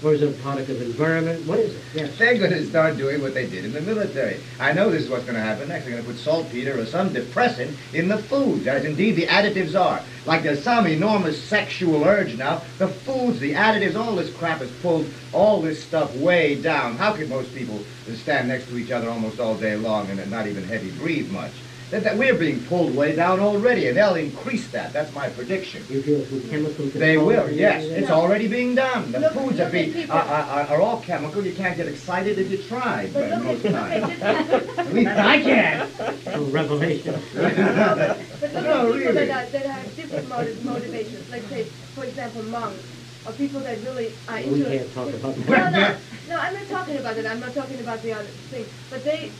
[SPEAKER 1] Or is it a product of environment? What is it? Yes.
[SPEAKER 3] They're going to start doing what they did in the military. I know this is what's going to happen next. They're going to put saltpeter or some depressant in the foods, as indeed the additives are. Like there's some enormous sexual urge now. The foods, the additives, all this crap has pulled all this stuff way down. How could most people stand next to each other almost all day long and not even heavy breathe much? That we're being pulled way down already, and they'll increase that. That's my prediction.
[SPEAKER 1] You feel through chemical control?
[SPEAKER 3] They will, yes. It's
[SPEAKER 5] No.
[SPEAKER 3] already being done. The
[SPEAKER 5] Look-
[SPEAKER 3] foods
[SPEAKER 5] look at people.
[SPEAKER 3] are all chemical. You can't get excited if you try,
[SPEAKER 5] But
[SPEAKER 3] but
[SPEAKER 5] look
[SPEAKER 3] most
[SPEAKER 5] at,
[SPEAKER 3] times.
[SPEAKER 5] look
[SPEAKER 3] At least I can.
[SPEAKER 1] Oh, revelation.
[SPEAKER 5] but look at
[SPEAKER 3] No,
[SPEAKER 5] people
[SPEAKER 3] really.
[SPEAKER 5] that have different motivations. Like say, for example, monks, or people that really are into
[SPEAKER 1] We can't talk about
[SPEAKER 5] No,
[SPEAKER 1] that.
[SPEAKER 5] no, I'm not talking about that. I'm not talking about the other thing. But a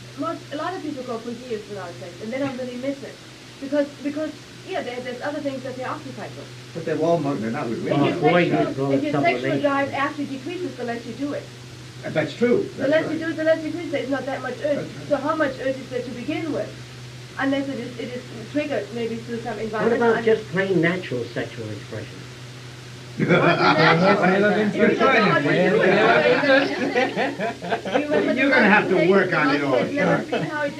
[SPEAKER 5] lot of people go for years without sex, and they don't really miss it, because yeah, there's other things that they're occupied with.
[SPEAKER 3] But they're all monks. They're not with
[SPEAKER 5] If
[SPEAKER 3] women.
[SPEAKER 1] boy,
[SPEAKER 5] your
[SPEAKER 1] you call it
[SPEAKER 5] sexual
[SPEAKER 1] sublimation.
[SPEAKER 5] drive actually decreases, the less you do it.
[SPEAKER 3] That's true.
[SPEAKER 5] The
[SPEAKER 3] That's
[SPEAKER 5] less
[SPEAKER 3] right.
[SPEAKER 5] you do it, the less you decreases. There's not that much urge. So how much urge is there to begin with? Unless it is triggered maybe through some
[SPEAKER 1] What
[SPEAKER 5] environmental...
[SPEAKER 1] about just plain natural sexual expression?
[SPEAKER 5] What's the natural? If you don't know how to do it,
[SPEAKER 3] You're going to have to work on it all.
[SPEAKER 5] He'd never seen how to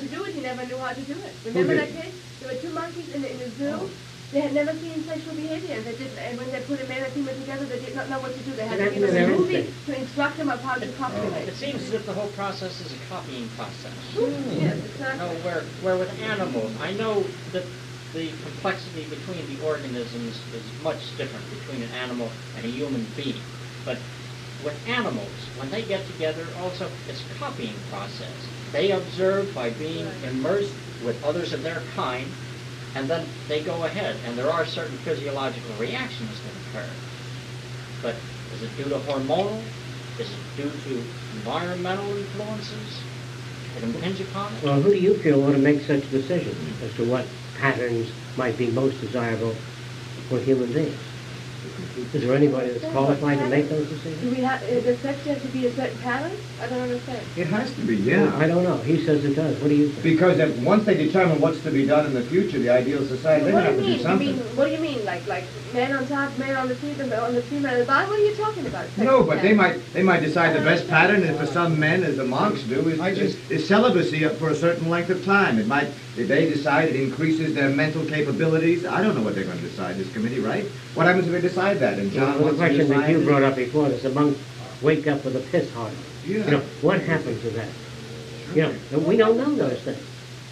[SPEAKER 5] do it. He never knew how to do it. Remember
[SPEAKER 3] did?
[SPEAKER 5] that case? There were two monkeys in the zoo. They had never seen sexual behavior, and when they put a male and female together, they did not know what to do. They had to give them a movie to instruct them of how to copulate.
[SPEAKER 4] It seems as if the whole process is a copying process.
[SPEAKER 5] Yes,
[SPEAKER 4] No,
[SPEAKER 5] exactly.
[SPEAKER 4] where with animals, I know that the complexity between the organisms is much different between an animal and a human being. But with animals, when they get together, also, it's a copying process. They observe by being immersed with others of their kind, and then they go ahead, and there are certain physiological reactions that occur. But is it due to hormonal? Is it due to environmental influences that impinge upon it?
[SPEAKER 1] Well, who do you feel ought to make such decisions as to what patterns might be most desirable for human beings? Is there anybody that's qualified to make those decisions?
[SPEAKER 5] Do we have, does sex have to be a certain pattern? I don't understand.
[SPEAKER 3] It has to be,
[SPEAKER 1] I
[SPEAKER 3] yeah.
[SPEAKER 1] don't know. He says it does. What do you think?
[SPEAKER 3] Because once they determine what's to be done in the future, the ideal society, they
[SPEAKER 5] What do
[SPEAKER 3] have
[SPEAKER 5] you
[SPEAKER 3] to
[SPEAKER 5] mean?
[SPEAKER 3] do something.
[SPEAKER 5] What do you mean? Like man on top, man on the feet, and on the female at the bottom? What are you talking about?
[SPEAKER 3] No, but they
[SPEAKER 5] Sex
[SPEAKER 3] might decide the best pattern, and for some men, as the monks do, is celibacy for a certain length of time. It might, if they decide it increases their mental capabilities, I don't know what they're going to decide, this committee, right? What happens if they decide that? And John
[SPEAKER 1] Well,
[SPEAKER 3] wants
[SPEAKER 1] the
[SPEAKER 3] to
[SPEAKER 1] question that
[SPEAKER 3] decide
[SPEAKER 1] you
[SPEAKER 3] it?
[SPEAKER 1] brought up before, does the monk wake up with a piss heart?
[SPEAKER 3] Yeah.
[SPEAKER 1] You know, what happens to that? You know, and we don't know those things.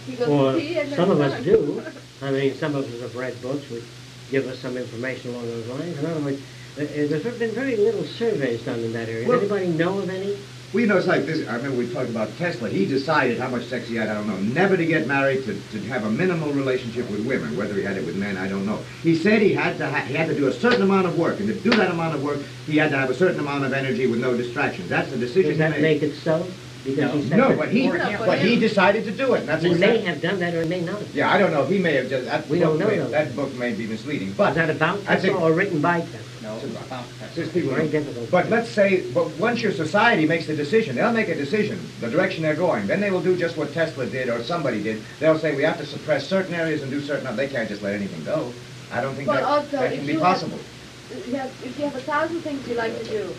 [SPEAKER 5] He goes
[SPEAKER 1] Or
[SPEAKER 5] to pee and then
[SPEAKER 1] some of
[SPEAKER 5] it's
[SPEAKER 1] us
[SPEAKER 5] done.
[SPEAKER 1] do. I mean, some of us have read books which give us some information along those lines. In other words, there's been very little surveys done in that area.
[SPEAKER 3] Well-
[SPEAKER 1] Does anybody know of any?
[SPEAKER 3] Well, you know, it's like this. I remember we talked about Tesla. He decided how much sex he had, I don't know. Never to get married, to have a minimal relationship with women. Whether he had it with men, I don't know. He said he had to do a certain amount of work, and to do that amount of work, he had to have a certain amount of energy with no distractions. That's the decision
[SPEAKER 1] Does that
[SPEAKER 3] he made.
[SPEAKER 1] make it so? Because he said
[SPEAKER 3] No,
[SPEAKER 1] that
[SPEAKER 3] but he
[SPEAKER 1] before.
[SPEAKER 3] decided to do it. And that's
[SPEAKER 1] He may
[SPEAKER 3] exactly.
[SPEAKER 1] have done that or he may not have.
[SPEAKER 3] Yeah, I don't know. He may have just.
[SPEAKER 1] We don't know, though.
[SPEAKER 3] That book may be misleading,
[SPEAKER 1] Is
[SPEAKER 3] but
[SPEAKER 1] that about
[SPEAKER 3] I think-
[SPEAKER 1] Tesla or written by Tesla?
[SPEAKER 4] No, it's about
[SPEAKER 3] There's
[SPEAKER 4] that.
[SPEAKER 3] people.
[SPEAKER 1] Very difficult.
[SPEAKER 3] But let's say, but once your society makes the decision, they'll make a decision, the direction they're going. Then they will do just what Tesla did or somebody did. They'll say we have to suppress certain areas and do certain others. They can't just let anything go. I don't think
[SPEAKER 5] But also,
[SPEAKER 3] that
[SPEAKER 5] if
[SPEAKER 3] can be
[SPEAKER 5] you
[SPEAKER 3] possible.
[SPEAKER 5] if you have 1,000 things you like to do,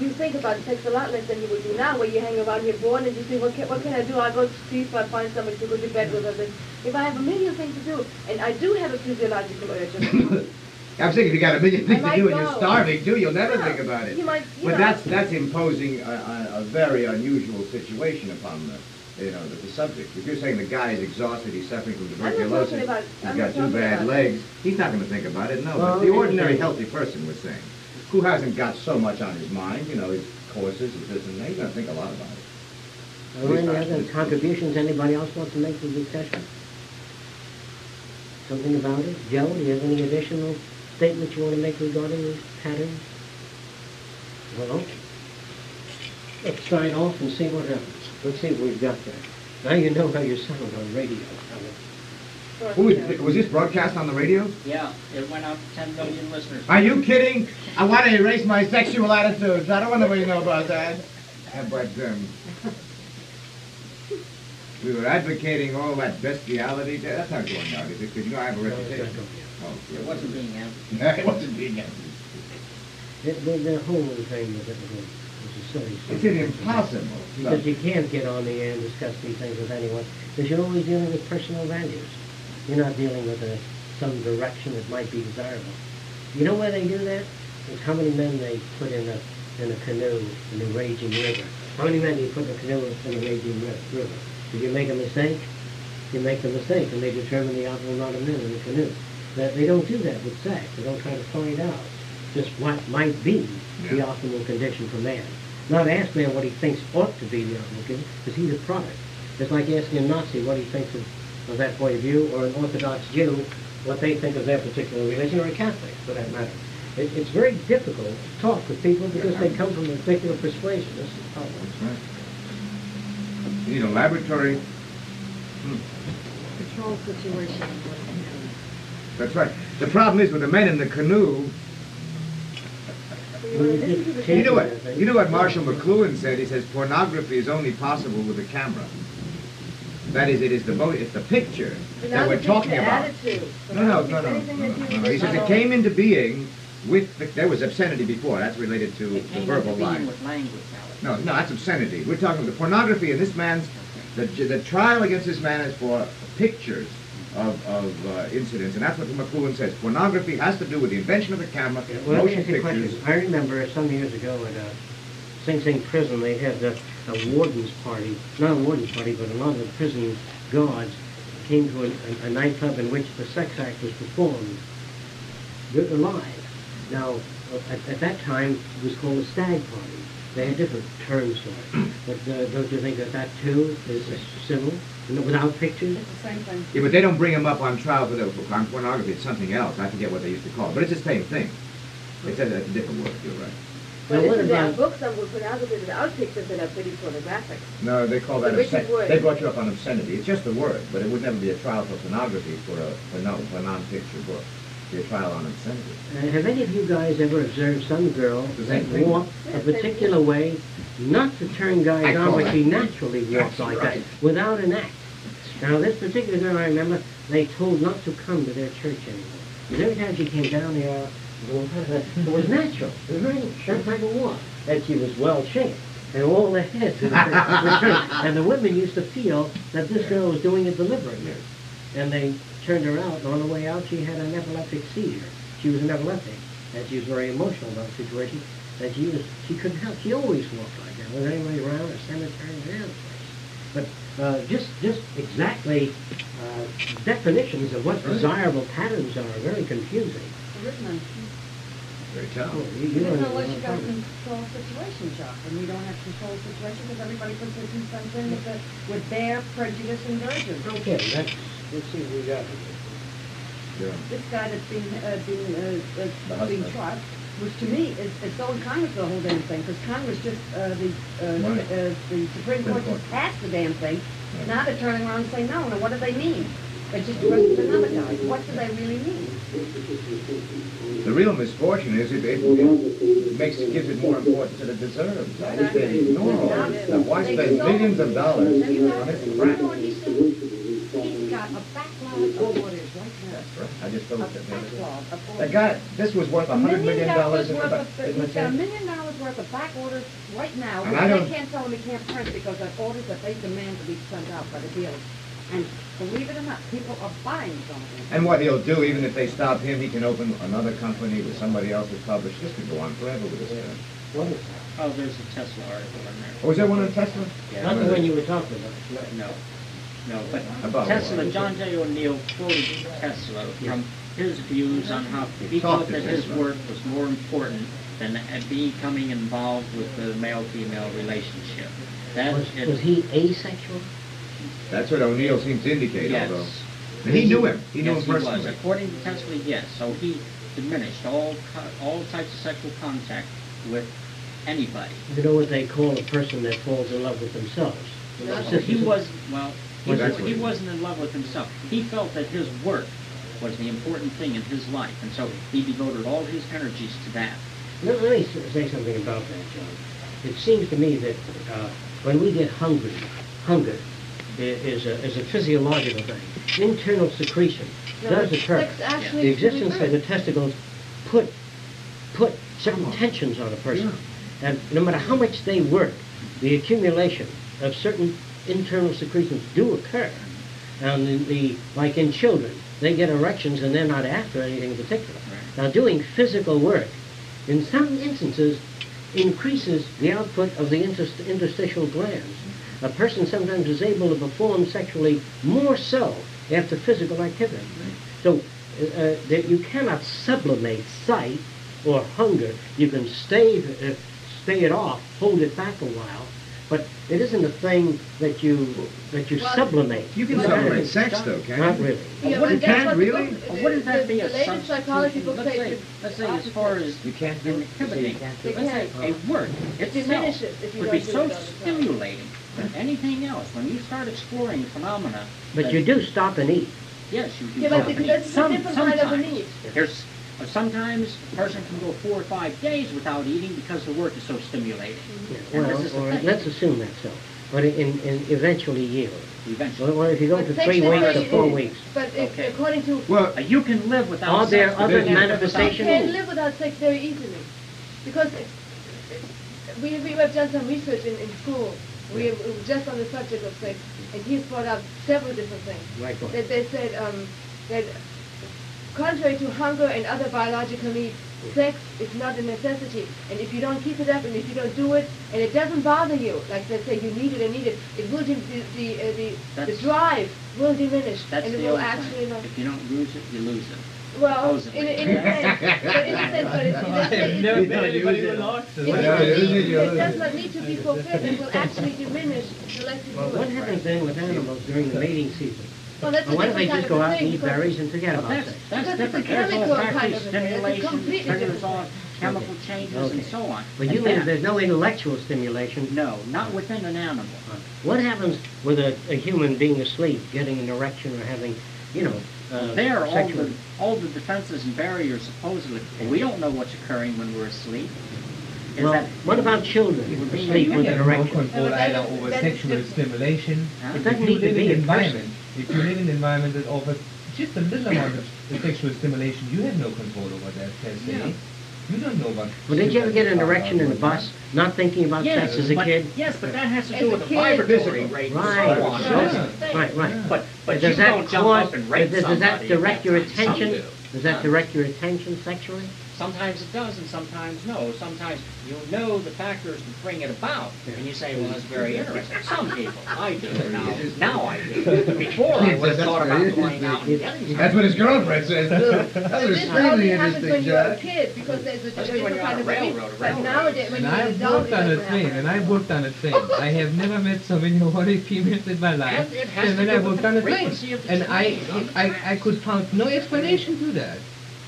[SPEAKER 5] you think about sex a lot less than you would do now, where you hang around here bored and you think, what can I do? I'll go to sleep, I'll find somebody to go to bed with. Or if I have a million things to do, and I do have a physiological urge,
[SPEAKER 3] I'm thinking if you got a million things
[SPEAKER 5] I
[SPEAKER 3] to do
[SPEAKER 5] might
[SPEAKER 3] and you're
[SPEAKER 5] go.
[SPEAKER 3] starving too, you'll never
[SPEAKER 5] Yeah,
[SPEAKER 3] think about it.
[SPEAKER 5] you might, you
[SPEAKER 3] But
[SPEAKER 5] know.
[SPEAKER 3] that's imposing a very unusual situation upon the subject. If you're saying the guy is exhausted, he's suffering from
[SPEAKER 5] not talking
[SPEAKER 3] tuberculosis,
[SPEAKER 5] about-
[SPEAKER 3] he's
[SPEAKER 5] I'm
[SPEAKER 3] got
[SPEAKER 5] not
[SPEAKER 3] two
[SPEAKER 5] talking
[SPEAKER 3] bad
[SPEAKER 5] about
[SPEAKER 3] legs, he's not going to think about it, no.
[SPEAKER 1] Well,
[SPEAKER 3] But the ordinary
[SPEAKER 1] anything-
[SPEAKER 3] healthy person was saying, who hasn't got so much on his mind, his courses, his this and that, he's going to think a lot about it.
[SPEAKER 1] Are there any other contributions anybody else wants to make to the discussion? Something about it? Joe, do you have any additional statements you want to make regarding these patterns? Well, let's start off and see what happens. Let's see what we've got there. Now you know how you sound on radio.
[SPEAKER 3] Was this broadcast on the radio?
[SPEAKER 4] Yeah, it went out to 10 million listeners.
[SPEAKER 3] Are you kidding? I want to erase my sexual attitudes. I don't want anybody to know about that. But we were advocating all that bestiality. That's not going out, is it? Because I have a reputation. Oh,
[SPEAKER 4] It wasn't being answered.
[SPEAKER 3] it wasn't being answered.
[SPEAKER 1] The whole thing was a silly
[SPEAKER 3] It's
[SPEAKER 1] thing.
[SPEAKER 3] impossible.
[SPEAKER 1] Because you can't get on the air and discuss these things with anyone, because you're always dealing with personal values. You're not dealing with some direction that might be desirable. You know where they do that? It's how many men they put in a canoe in the raging river. How many men do you put in a canoe in the raging river? If you make a mistake, you make the mistake, and they determine the optimal amount of men in the canoe. That they don't do that with sex. They don't try to find out just what might be the optimal condition for man. Not ask man what he thinks ought to be the optimal condition, because he's a product. It's like asking a Nazi what he thinks of that point of view, or an Orthodox Jew what they think of their particular religion, or a Catholic, for that matter. It's very difficult to talk with people because they come from a particular persuasion. This is the problem.
[SPEAKER 3] That's right. You need a laboratory.
[SPEAKER 7] Control situation.
[SPEAKER 3] That's right. The problem is with the men in the canoe. You know what Marshall McLuhan said? He says pornography is only possible with a camera. That is, it's the picture that we're talking about. No. He says it came into being with there was obscenity before. That's related to the verbal lie.
[SPEAKER 4] With language, Alex.
[SPEAKER 3] No, that's obscenity. We're talking the pornography, and this man's the trial against this man is for pictures of incidents, and that's what McLuhan says. Pornography has to do with the invention of the camera,
[SPEAKER 1] Well, let me
[SPEAKER 3] motion
[SPEAKER 1] ask you a
[SPEAKER 3] pictures.
[SPEAKER 1] question. I remember some years ago at Sing Sing prison, they had a warden's party, not a warden's party, but a lot of the prison guards came to a nightclub in which the sex act was performed live. Now, at that time, it was called a stag party. They had different terms for it. But don't you think that too is similar? Without pictures?
[SPEAKER 5] It's the same thing.
[SPEAKER 3] Yeah, but they don't bring them up on trial for pornography. It's something else. I forget what they used to call it. But it's the same thing. It's a different word. You're right.
[SPEAKER 5] But
[SPEAKER 1] Now, what
[SPEAKER 5] isn't there
[SPEAKER 1] about-
[SPEAKER 5] books on pornography without pictures that are pretty pornographic?
[SPEAKER 3] No, they call that
[SPEAKER 5] The wicked
[SPEAKER 3] obscenity.
[SPEAKER 5] word.
[SPEAKER 3] They brought you up on obscenity. It's just a word, but it would never be a trial for pornography for a non-picture book. It'd be a trial on obscenity.
[SPEAKER 1] Have any of you guys ever observed some girl
[SPEAKER 3] The
[SPEAKER 1] that
[SPEAKER 3] same thing.
[SPEAKER 1] walked a particular way, not to turn guys
[SPEAKER 3] I
[SPEAKER 1] on,
[SPEAKER 3] call
[SPEAKER 1] but
[SPEAKER 3] that-
[SPEAKER 1] she naturally walks
[SPEAKER 3] That's
[SPEAKER 1] like
[SPEAKER 3] right.
[SPEAKER 1] that, without an act? Now, this particular girl, I remember, they told not to come to their church anymore. And every time she came down there, it was natural. It was very that type of walk. And she was well shaped. And all the heads were turned. And the women used to feel that this girl was doing it deliberately. And they turned her out, and on the way out, she had an epileptic seizure. She was an epileptic, and she was very emotional about the situation. And she couldn't help. She always walked like that. Was anybody around a cemetery or any other place? But just exactly definitions of what desirable patterns are very confusing.
[SPEAKER 5] There is none.
[SPEAKER 3] Very tough.
[SPEAKER 1] Oh, you
[SPEAKER 7] There's
[SPEAKER 1] don't
[SPEAKER 7] no way
[SPEAKER 1] know
[SPEAKER 7] you
[SPEAKER 1] what I'm
[SPEAKER 7] got to
[SPEAKER 1] talking
[SPEAKER 7] control a situation, Jacque, and we don't have control of the situation because everybody puts their 2 cents in with their prejudice and version.
[SPEAKER 1] about. Okay, let's see what we got here.
[SPEAKER 3] Yeah.
[SPEAKER 7] This guy that's being
[SPEAKER 3] husband.
[SPEAKER 7] tried, which to me is so in Congress the whole damn thing, because Congress just the Supreme Court just passed the damn thing. Now they're turning around and saying no. Now what do they mean? They just arrested another guy. What do they really mean?
[SPEAKER 3] The real misfortune is it gives it more importance than it deserves. I wish they'd ignore all this stuff. Why spend millions of dollars
[SPEAKER 7] Have you
[SPEAKER 3] on
[SPEAKER 7] noticed?
[SPEAKER 3] this
[SPEAKER 7] You
[SPEAKER 3] crap?
[SPEAKER 7] know what he said? He's got a backlog of orders right now.
[SPEAKER 3] That's right. I just told
[SPEAKER 7] A
[SPEAKER 3] you that.
[SPEAKER 7] backlog of orders.
[SPEAKER 3] That guy, this was worth $100 million in
[SPEAKER 7] worth
[SPEAKER 3] the
[SPEAKER 7] of,
[SPEAKER 3] isn't
[SPEAKER 7] he's got $1
[SPEAKER 3] it?
[SPEAKER 7] million worth of back orders right now,
[SPEAKER 3] And
[SPEAKER 7] which
[SPEAKER 3] I
[SPEAKER 7] they
[SPEAKER 3] don't-
[SPEAKER 7] can't tell him he can't print because they're orders that they demand to be sent out by the dealers. And believe it or not, people are buying something.
[SPEAKER 3] And what he'll do, even if they stop him, he can open another company with somebody else's published. This could go on forever with this guy.
[SPEAKER 1] What is that?
[SPEAKER 4] Oh, there's a Tesla article in there.
[SPEAKER 3] Oh, is there one on Tesla?
[SPEAKER 4] Yeah.
[SPEAKER 1] Not the one you were talking about.
[SPEAKER 4] No, but
[SPEAKER 3] About
[SPEAKER 4] Tesla,
[SPEAKER 3] what?
[SPEAKER 4] John J. O'Neill quoted Tesla from his views on how he
[SPEAKER 3] Talk
[SPEAKER 4] thought
[SPEAKER 3] to
[SPEAKER 4] that his
[SPEAKER 3] Tesla.
[SPEAKER 4] work was more important than becoming involved with the male-female relationship. That
[SPEAKER 1] Was he asexual?
[SPEAKER 3] That's what O'Neill seems to indicate,
[SPEAKER 4] yes.
[SPEAKER 3] although. And he knew him. He knew
[SPEAKER 4] Yes,
[SPEAKER 3] him personally.
[SPEAKER 4] was. According to Tesla, yes. So he diminished all types of sexual contact with anybody.
[SPEAKER 1] You know what they call a person that falls in love with themselves?
[SPEAKER 4] So he was, well,
[SPEAKER 3] Well, that's what
[SPEAKER 4] he
[SPEAKER 3] he-
[SPEAKER 4] wasn't in love with himself. He felt that his work was the important thing in his life, and so he devoted all his energies to that.
[SPEAKER 1] Let me say something about that, John. It seems to me that when we get hungry, hunger is a physiological thing. Internal secretion does occur.
[SPEAKER 5] Sex actually
[SPEAKER 1] The existence of the
[SPEAKER 5] reverse.
[SPEAKER 1] testicles put certain tensions on a person. And no matter how much they work, the accumulation of certain internal secretions do occur. And like in children, they get erections and they're not after anything in particular.
[SPEAKER 4] Right.
[SPEAKER 1] Now, doing physical work, in some instances, increases the output of the interstitial glands. A person sometimes is able to perform sexually more so after physical activity. So that you cannot sublimate sight or hunger. You can stay it off, hold it back a while, but it isn't a thing that you
[SPEAKER 5] Well,
[SPEAKER 1] sublimate.
[SPEAKER 3] You can
[SPEAKER 1] Not
[SPEAKER 3] sublimate
[SPEAKER 1] really.
[SPEAKER 3] sex, though, can't
[SPEAKER 1] Not
[SPEAKER 3] you?
[SPEAKER 1] really.
[SPEAKER 5] Yeah,
[SPEAKER 4] What
[SPEAKER 5] but
[SPEAKER 4] is
[SPEAKER 5] that's
[SPEAKER 3] that,
[SPEAKER 5] what
[SPEAKER 3] really?
[SPEAKER 5] the
[SPEAKER 4] Wouldn't that be a
[SPEAKER 5] latest psychology book
[SPEAKER 4] substitution?
[SPEAKER 5] says
[SPEAKER 4] Let's say as far as
[SPEAKER 3] You can't do it.
[SPEAKER 4] inhibiting,
[SPEAKER 5] They
[SPEAKER 4] let's say
[SPEAKER 5] can't.
[SPEAKER 4] a work
[SPEAKER 5] It
[SPEAKER 4] itself
[SPEAKER 5] diminishes if you
[SPEAKER 4] would
[SPEAKER 5] don't
[SPEAKER 4] be
[SPEAKER 5] do
[SPEAKER 4] so
[SPEAKER 5] it all the time.
[SPEAKER 4] stimulating than anything else. When you start exploring phenomena,
[SPEAKER 1] But
[SPEAKER 4] that-
[SPEAKER 1] you do stop and eat.
[SPEAKER 4] yes, you do.
[SPEAKER 5] Yeah, but
[SPEAKER 4] something.
[SPEAKER 5] that's a different kind of a
[SPEAKER 4] Sometimes.
[SPEAKER 5] need.
[SPEAKER 4] There's sometimes a person can go 4 or 5 days without eating because the work is so stimulating. And this is the
[SPEAKER 1] Or
[SPEAKER 4] thing.
[SPEAKER 1] let's assume that's so. But in eventually yield.
[SPEAKER 4] Eventually.
[SPEAKER 1] Or if you go
[SPEAKER 5] But
[SPEAKER 1] for
[SPEAKER 5] sex
[SPEAKER 1] 3
[SPEAKER 5] they
[SPEAKER 1] weeks
[SPEAKER 5] say
[SPEAKER 1] or 4
[SPEAKER 5] is-
[SPEAKER 1] weeks.
[SPEAKER 5] But
[SPEAKER 4] Okay.
[SPEAKER 5] according to
[SPEAKER 3] Well,
[SPEAKER 4] You can live without
[SPEAKER 1] Are there
[SPEAKER 4] sex, but
[SPEAKER 1] other
[SPEAKER 4] you can't live without
[SPEAKER 1] manifestations?
[SPEAKER 5] you can
[SPEAKER 4] food.
[SPEAKER 5] live without sex very easily, because we have done some research in school. We have just on the subject of sex, and he's brought up several different things.
[SPEAKER 1] Like what?
[SPEAKER 5] That they said that contrary to hunger and other biological needs, sex is not a necessity. And if you don't keep it up, and if you don't do it, and it doesn't bother you, like they say you need it and need it, it will the
[SPEAKER 4] That's-
[SPEAKER 5] drive will diminish,
[SPEAKER 4] That's
[SPEAKER 5] and it
[SPEAKER 4] the
[SPEAKER 5] will
[SPEAKER 4] old
[SPEAKER 5] actually
[SPEAKER 4] thing.
[SPEAKER 5] not.
[SPEAKER 4] If you don't lose it, you lose it.
[SPEAKER 5] Well,
[SPEAKER 4] Supposedly.
[SPEAKER 5] in a sense, but in a sense, but
[SPEAKER 8] I've never met anybody who lost it.
[SPEAKER 5] it does not need to be fulfilled. It will actually diminish the less you
[SPEAKER 1] Well,
[SPEAKER 5] do
[SPEAKER 1] what
[SPEAKER 5] it.
[SPEAKER 1] happens then with animals during the mating season?
[SPEAKER 5] Well, that's a
[SPEAKER 1] Well, why don't they
[SPEAKER 5] different
[SPEAKER 1] just
[SPEAKER 5] kind
[SPEAKER 1] go
[SPEAKER 5] of a
[SPEAKER 1] out and
[SPEAKER 5] thing,
[SPEAKER 1] eat
[SPEAKER 5] because-
[SPEAKER 1] berries and forget about
[SPEAKER 4] That's,
[SPEAKER 1] sex?
[SPEAKER 4] that's
[SPEAKER 5] Because it's a
[SPEAKER 4] different. There's all
[SPEAKER 5] chemical
[SPEAKER 4] factory
[SPEAKER 5] kind of a thing. It's a
[SPEAKER 4] stimulation,
[SPEAKER 5] completely
[SPEAKER 4] triggers
[SPEAKER 5] different
[SPEAKER 4] on
[SPEAKER 5] thing.
[SPEAKER 4] chemical changes
[SPEAKER 1] Okay.
[SPEAKER 4] and so on.
[SPEAKER 1] But
[SPEAKER 4] And
[SPEAKER 1] you mean
[SPEAKER 4] that-
[SPEAKER 1] there's no intellectual stimulation?
[SPEAKER 4] No, not within an animal.
[SPEAKER 1] What happens with a human being asleep, getting an erection or having, you know,
[SPEAKER 4] There,
[SPEAKER 1] sexual...
[SPEAKER 4] all the defenses and barriers supposedly, we don't know what's occurring when we're asleep. Is
[SPEAKER 1] Well,
[SPEAKER 4] that,
[SPEAKER 1] what about children
[SPEAKER 4] Would be-
[SPEAKER 1] asleep
[SPEAKER 8] You
[SPEAKER 1] with
[SPEAKER 8] have
[SPEAKER 1] an
[SPEAKER 8] no
[SPEAKER 1] erection?
[SPEAKER 8] control
[SPEAKER 5] No, but that
[SPEAKER 8] either
[SPEAKER 5] is-
[SPEAKER 8] over
[SPEAKER 5] that is
[SPEAKER 8] sexual
[SPEAKER 5] different.
[SPEAKER 8] stimulation.
[SPEAKER 4] Huh?
[SPEAKER 1] It
[SPEAKER 8] If
[SPEAKER 1] doesn't
[SPEAKER 8] you
[SPEAKER 1] need to
[SPEAKER 8] live
[SPEAKER 1] be
[SPEAKER 8] in
[SPEAKER 1] a
[SPEAKER 8] an
[SPEAKER 1] person.
[SPEAKER 8] environment, if you live in an environment that offers just a little amount of sexual stimulation, you have no control over that per se.
[SPEAKER 4] Yeah.
[SPEAKER 8] You don't know what.
[SPEAKER 1] Well, did you ever get an
[SPEAKER 8] stimulus
[SPEAKER 1] erection in a
[SPEAKER 8] is all
[SPEAKER 1] bus, not thinking about sex as a
[SPEAKER 4] but,
[SPEAKER 1] kid?
[SPEAKER 4] yes, but that has to
[SPEAKER 5] As
[SPEAKER 4] do
[SPEAKER 5] a
[SPEAKER 4] with the
[SPEAKER 5] kid,
[SPEAKER 4] vibratory rate and
[SPEAKER 1] Right,
[SPEAKER 4] so on.
[SPEAKER 8] Yeah.
[SPEAKER 1] right, right.
[SPEAKER 4] But
[SPEAKER 1] Does
[SPEAKER 4] you
[SPEAKER 1] that
[SPEAKER 4] don't jump
[SPEAKER 1] cause-
[SPEAKER 4] up and rape
[SPEAKER 1] does
[SPEAKER 4] somebody.
[SPEAKER 1] that direct your
[SPEAKER 4] at that time. Some
[SPEAKER 1] attention?
[SPEAKER 4] do.
[SPEAKER 1] Does that
[SPEAKER 4] Huh?
[SPEAKER 1] direct your attention sexually?
[SPEAKER 4] Sometimes it does and sometimes no. Sometimes you'll know the factors that bring it about, and you say, well, that's very interesting. Some people, I do now I do. Before I would have thought about going out and getting some.
[SPEAKER 3] That's what his girlfriend says, too. That
[SPEAKER 5] But
[SPEAKER 3] was
[SPEAKER 5] this
[SPEAKER 3] extremely
[SPEAKER 5] only happens when
[SPEAKER 3] interesting,
[SPEAKER 5] you're a
[SPEAKER 3] Jack.
[SPEAKER 5] kid, because there's a
[SPEAKER 4] Especially when
[SPEAKER 5] different
[SPEAKER 4] you're on
[SPEAKER 5] kind
[SPEAKER 4] a
[SPEAKER 5] of a thing.
[SPEAKER 4] railroad, a
[SPEAKER 5] But
[SPEAKER 4] railroad.
[SPEAKER 5] nowadays, when
[SPEAKER 8] And
[SPEAKER 5] you're an
[SPEAKER 8] I've
[SPEAKER 5] adult,
[SPEAKER 8] worked
[SPEAKER 5] it
[SPEAKER 8] on a
[SPEAKER 5] doesn't
[SPEAKER 8] train,
[SPEAKER 5] happen
[SPEAKER 8] and I've
[SPEAKER 5] anymore.
[SPEAKER 8] worked on a train. I have never met so many erotic females in my life.
[SPEAKER 4] And it has
[SPEAKER 8] And
[SPEAKER 4] to
[SPEAKER 8] when I
[SPEAKER 4] do with
[SPEAKER 8] worked
[SPEAKER 4] the
[SPEAKER 8] on a train,
[SPEAKER 4] frequency of the
[SPEAKER 8] and
[SPEAKER 4] train.
[SPEAKER 8] I could find no explanation to that.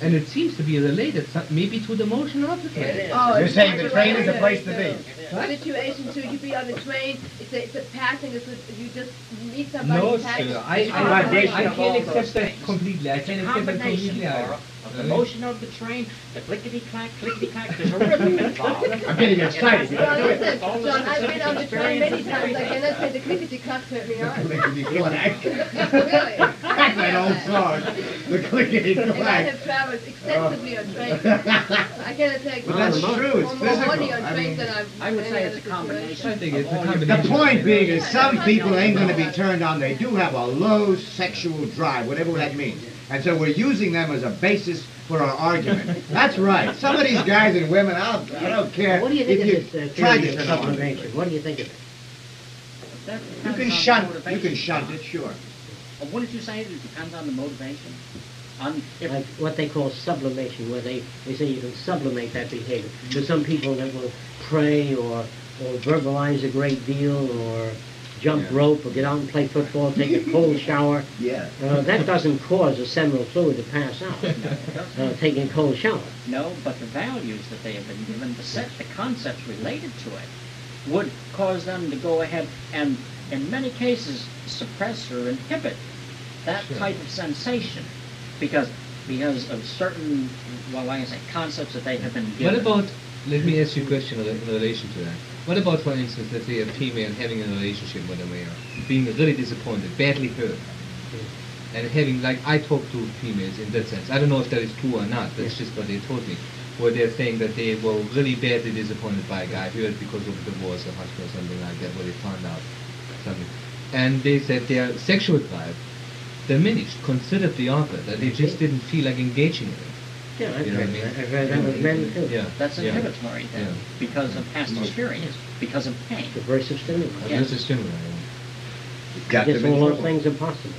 [SPEAKER 8] And it seems to be related, maybe to the motion of the train.
[SPEAKER 4] It is.
[SPEAKER 5] Oh,
[SPEAKER 3] You're
[SPEAKER 5] it's
[SPEAKER 3] saying the
[SPEAKER 5] like
[SPEAKER 3] train is the
[SPEAKER 5] a-
[SPEAKER 3] place to be.
[SPEAKER 4] It is.
[SPEAKER 5] Situation too, you be on the train, it's a passing, you just meet somebody.
[SPEAKER 8] No,
[SPEAKER 5] passing.
[SPEAKER 8] sir,
[SPEAKER 5] It's
[SPEAKER 8] I
[SPEAKER 5] a combination
[SPEAKER 8] can't
[SPEAKER 5] of all those
[SPEAKER 8] accept that
[SPEAKER 5] things.
[SPEAKER 8] completely. I
[SPEAKER 4] It's a
[SPEAKER 8] can't accept that
[SPEAKER 4] combination,
[SPEAKER 8] completely.
[SPEAKER 4] Laura, of the motion of the train, the clickety-clack, there's a rhythm involved.
[SPEAKER 3] I'm getting excited.
[SPEAKER 5] Well, listen,
[SPEAKER 4] It's all the
[SPEAKER 5] John, I've been on the train many
[SPEAKER 4] experience
[SPEAKER 5] times,
[SPEAKER 4] and
[SPEAKER 5] I cannot say the clickety-clack hurt me on.
[SPEAKER 3] That's
[SPEAKER 5] Really.
[SPEAKER 3] that old song, the clickety
[SPEAKER 5] And I
[SPEAKER 3] clack.
[SPEAKER 5] have traveled extensively on trains. I cannot say.
[SPEAKER 3] But that's true, it's
[SPEAKER 5] more money
[SPEAKER 3] physical.
[SPEAKER 5] on
[SPEAKER 3] I
[SPEAKER 5] trains
[SPEAKER 3] mean,
[SPEAKER 5] than I've.
[SPEAKER 4] I would
[SPEAKER 5] any
[SPEAKER 4] say
[SPEAKER 5] other
[SPEAKER 4] it's a combination.
[SPEAKER 5] situation.
[SPEAKER 8] I think it's
[SPEAKER 4] of
[SPEAKER 8] a
[SPEAKER 4] all your
[SPEAKER 8] combination.
[SPEAKER 3] The point being is some
[SPEAKER 5] Yeah.
[SPEAKER 3] people ain't gonna be turned on, they do have a low sexual drive, whatever that means. And so we're using them as a basis for our argument. That's right. Some of these guys and women, I don't care
[SPEAKER 1] What do you think
[SPEAKER 3] if
[SPEAKER 1] of
[SPEAKER 3] you
[SPEAKER 1] this
[SPEAKER 3] try
[SPEAKER 1] theory
[SPEAKER 3] to
[SPEAKER 1] of
[SPEAKER 3] turn on
[SPEAKER 1] sublimation?
[SPEAKER 3] them.
[SPEAKER 1] What do you think of it?
[SPEAKER 4] That
[SPEAKER 3] You
[SPEAKER 4] depends
[SPEAKER 3] can
[SPEAKER 4] on the
[SPEAKER 3] shunt, you
[SPEAKER 4] motivation.
[SPEAKER 3] can shunt it, sure.
[SPEAKER 4] What did you say? It depends on the motivation? On if
[SPEAKER 1] Like what they call sublimation, where they say you can sublimate that behavior. There's some people that will pray or verbalize a great deal or jump
[SPEAKER 8] Yeah.
[SPEAKER 1] rope or get out and play football, take a cold shower.
[SPEAKER 3] Yeah.
[SPEAKER 1] That doesn't cause a seminal fluid to pass out, taking a cold shower.
[SPEAKER 4] no, but the values that they have been given, the concepts related to it, would cause them to go ahead and, in many cases, suppress or inhibit that
[SPEAKER 8] Sure.
[SPEAKER 4] type of sensation, because of certain, well, like I say, concepts that they have been
[SPEAKER 8] What
[SPEAKER 4] given.
[SPEAKER 8] about, let me ask you a question in relation to that. What about, for instance, let's say a female having a relationship with a male, being really disappointed, badly hurt, and having, like, I talk to females in that sense. I don't know if that is true or not, that's just what they told me. Where they're saying that they were really badly disappointed by a guy, hurt because of a divorce or husband or something like that, where they found out something. And they said their sexual drive diminished considerably after, that they just didn't feel like engaging in it.
[SPEAKER 1] Yeah, I've
[SPEAKER 8] You know what I
[SPEAKER 1] heard
[SPEAKER 8] mean?
[SPEAKER 1] that. I've heard that with men too.
[SPEAKER 8] Yeah.
[SPEAKER 4] That's
[SPEAKER 8] yeah.
[SPEAKER 4] inhibitory then,
[SPEAKER 8] Yeah.
[SPEAKER 4] because of past experience, because of pain.
[SPEAKER 1] Subversive stimuli.
[SPEAKER 4] Yeah.
[SPEAKER 8] This is similar.
[SPEAKER 3] Got
[SPEAKER 1] I guess
[SPEAKER 3] them in
[SPEAKER 1] all those
[SPEAKER 3] trouble.
[SPEAKER 1] things are possible.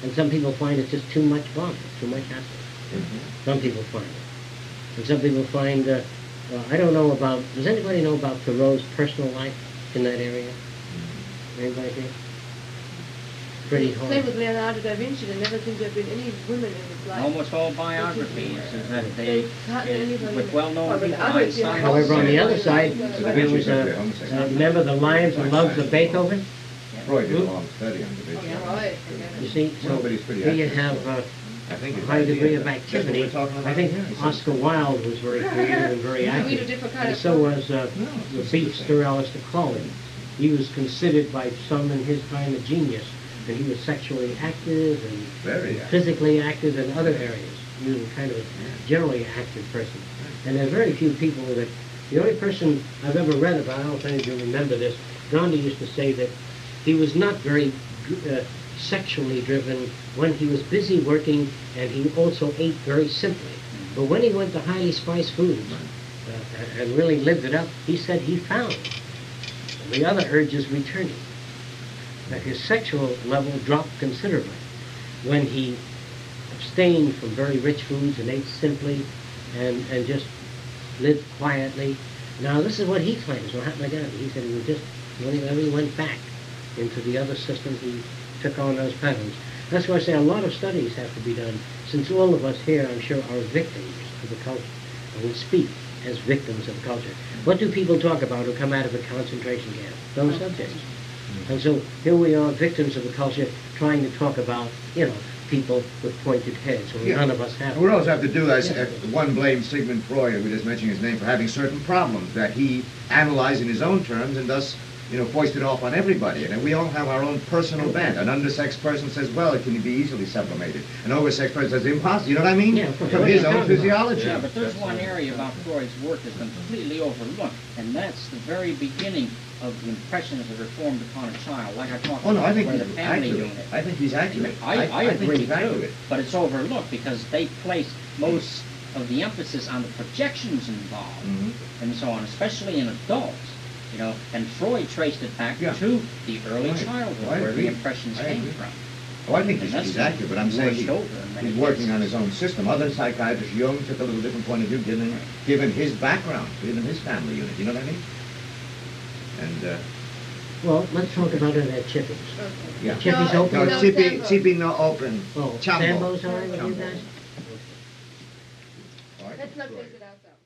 [SPEAKER 1] And some people find it just too much bother, too much hassle. Some people find it. And some people find, I don't know about, does anybody know about Thoreau's personal life in that area? Anybody here? Pretty
[SPEAKER 5] Same
[SPEAKER 1] hard.
[SPEAKER 5] with Leonardo da Vinci, there never seems to have been any women in his life.
[SPEAKER 4] Almost all biographies is that they,
[SPEAKER 5] Hardly anybody.
[SPEAKER 4] with well-known
[SPEAKER 5] Well, with
[SPEAKER 4] people,
[SPEAKER 5] others, yeah.
[SPEAKER 4] Einstein.
[SPEAKER 1] However, on the other side,
[SPEAKER 5] So
[SPEAKER 1] there was remember the lives and loves of Beethoven?
[SPEAKER 3] Freud did a long study on the
[SPEAKER 5] Yeah,
[SPEAKER 3] video.
[SPEAKER 5] right.
[SPEAKER 1] You see, so
[SPEAKER 3] Well, but he's pretty
[SPEAKER 1] here you
[SPEAKER 3] accurate.
[SPEAKER 1] have
[SPEAKER 3] I think
[SPEAKER 1] a
[SPEAKER 3] his
[SPEAKER 1] high
[SPEAKER 3] idea
[SPEAKER 1] degree
[SPEAKER 3] is
[SPEAKER 1] of
[SPEAKER 3] that's what
[SPEAKER 1] activity.
[SPEAKER 3] we're talking about
[SPEAKER 1] I think
[SPEAKER 3] here.
[SPEAKER 1] Oscar Wilde was very creative and very
[SPEAKER 5] We read a
[SPEAKER 1] active.
[SPEAKER 5] different kind
[SPEAKER 1] And
[SPEAKER 5] of.
[SPEAKER 1] so was the
[SPEAKER 3] it's
[SPEAKER 1] beat
[SPEAKER 3] the same.
[SPEAKER 1] Sir Alistair Crowley. He was considered by some in his time a genius, and he was sexually active and
[SPEAKER 3] Very active.
[SPEAKER 1] physically active in other areas. He was kind of a generally active person. And there's very few people that, the only person I've ever read about, I don't know if any of you remember this, Gandhi used to say that he was not very sexually driven when he was busy working, and he also ate very simply. But when he went to highly spiced foods and really lived it up, he said he found the other urges returning. That his sexual level dropped considerably when he abstained from very rich foods and ate simply and just lived quietly. Now, this is what he claims Mahatma Gandhi. He said he was just, whenever he went back into the other systems, he took on those patterns. That's why I say a lot of studies have to be done, since all of us here, I'm sure, are victims of the culture, and we speak as victims of the culture. What do people talk about who come out of a concentration camp? Those subjects. And so here we are, victims of the culture, trying to talk about, people with pointed heads, when none of us have.
[SPEAKER 3] We also have to do, as one blames Sigmund Freud, and we just mentioned his name, for having certain problems that he analyzed in his own terms and thus, foisted off on everybody. And we all have our own personal bent. An undersexed person says, well, it can be easily sublimated. An oversexed person says, impossible. You know what I mean?
[SPEAKER 1] Yeah, of course.
[SPEAKER 3] From his own physiology.
[SPEAKER 4] Yeah, but there's one area about Freud's work that's been completely overlooked, and that's the very beginning of the impressions that are formed upon a child, like I talked
[SPEAKER 3] Oh, no, I
[SPEAKER 4] about
[SPEAKER 3] think
[SPEAKER 4] where the
[SPEAKER 3] he's
[SPEAKER 4] family
[SPEAKER 3] accurate.
[SPEAKER 4] unit.
[SPEAKER 3] I think he's accurate.
[SPEAKER 4] I
[SPEAKER 3] think
[SPEAKER 4] agree
[SPEAKER 3] he's
[SPEAKER 4] too,
[SPEAKER 3] accurate.
[SPEAKER 4] but it's overlooked because they place most of the emphasis on the projections involved and so on, especially in adults. And Freud traced it back to the early childhood where the impressions came from.
[SPEAKER 3] Oh, I think he's accurate, but I'm saying he's working on his own system. Other psychiatrists, Jung took a little different point of view, given his background, given his family unit. You know what I mean? And
[SPEAKER 1] Well, let's talk about it at Chippy's.
[SPEAKER 3] yeah,
[SPEAKER 1] Chippy's open?
[SPEAKER 3] No, Chippy no open.
[SPEAKER 1] Oh,
[SPEAKER 3] Chambo.
[SPEAKER 1] Sambo's all right with you
[SPEAKER 3] Chambo.
[SPEAKER 1] guys?
[SPEAKER 3] All right.
[SPEAKER 5] Let's not face it ourselves.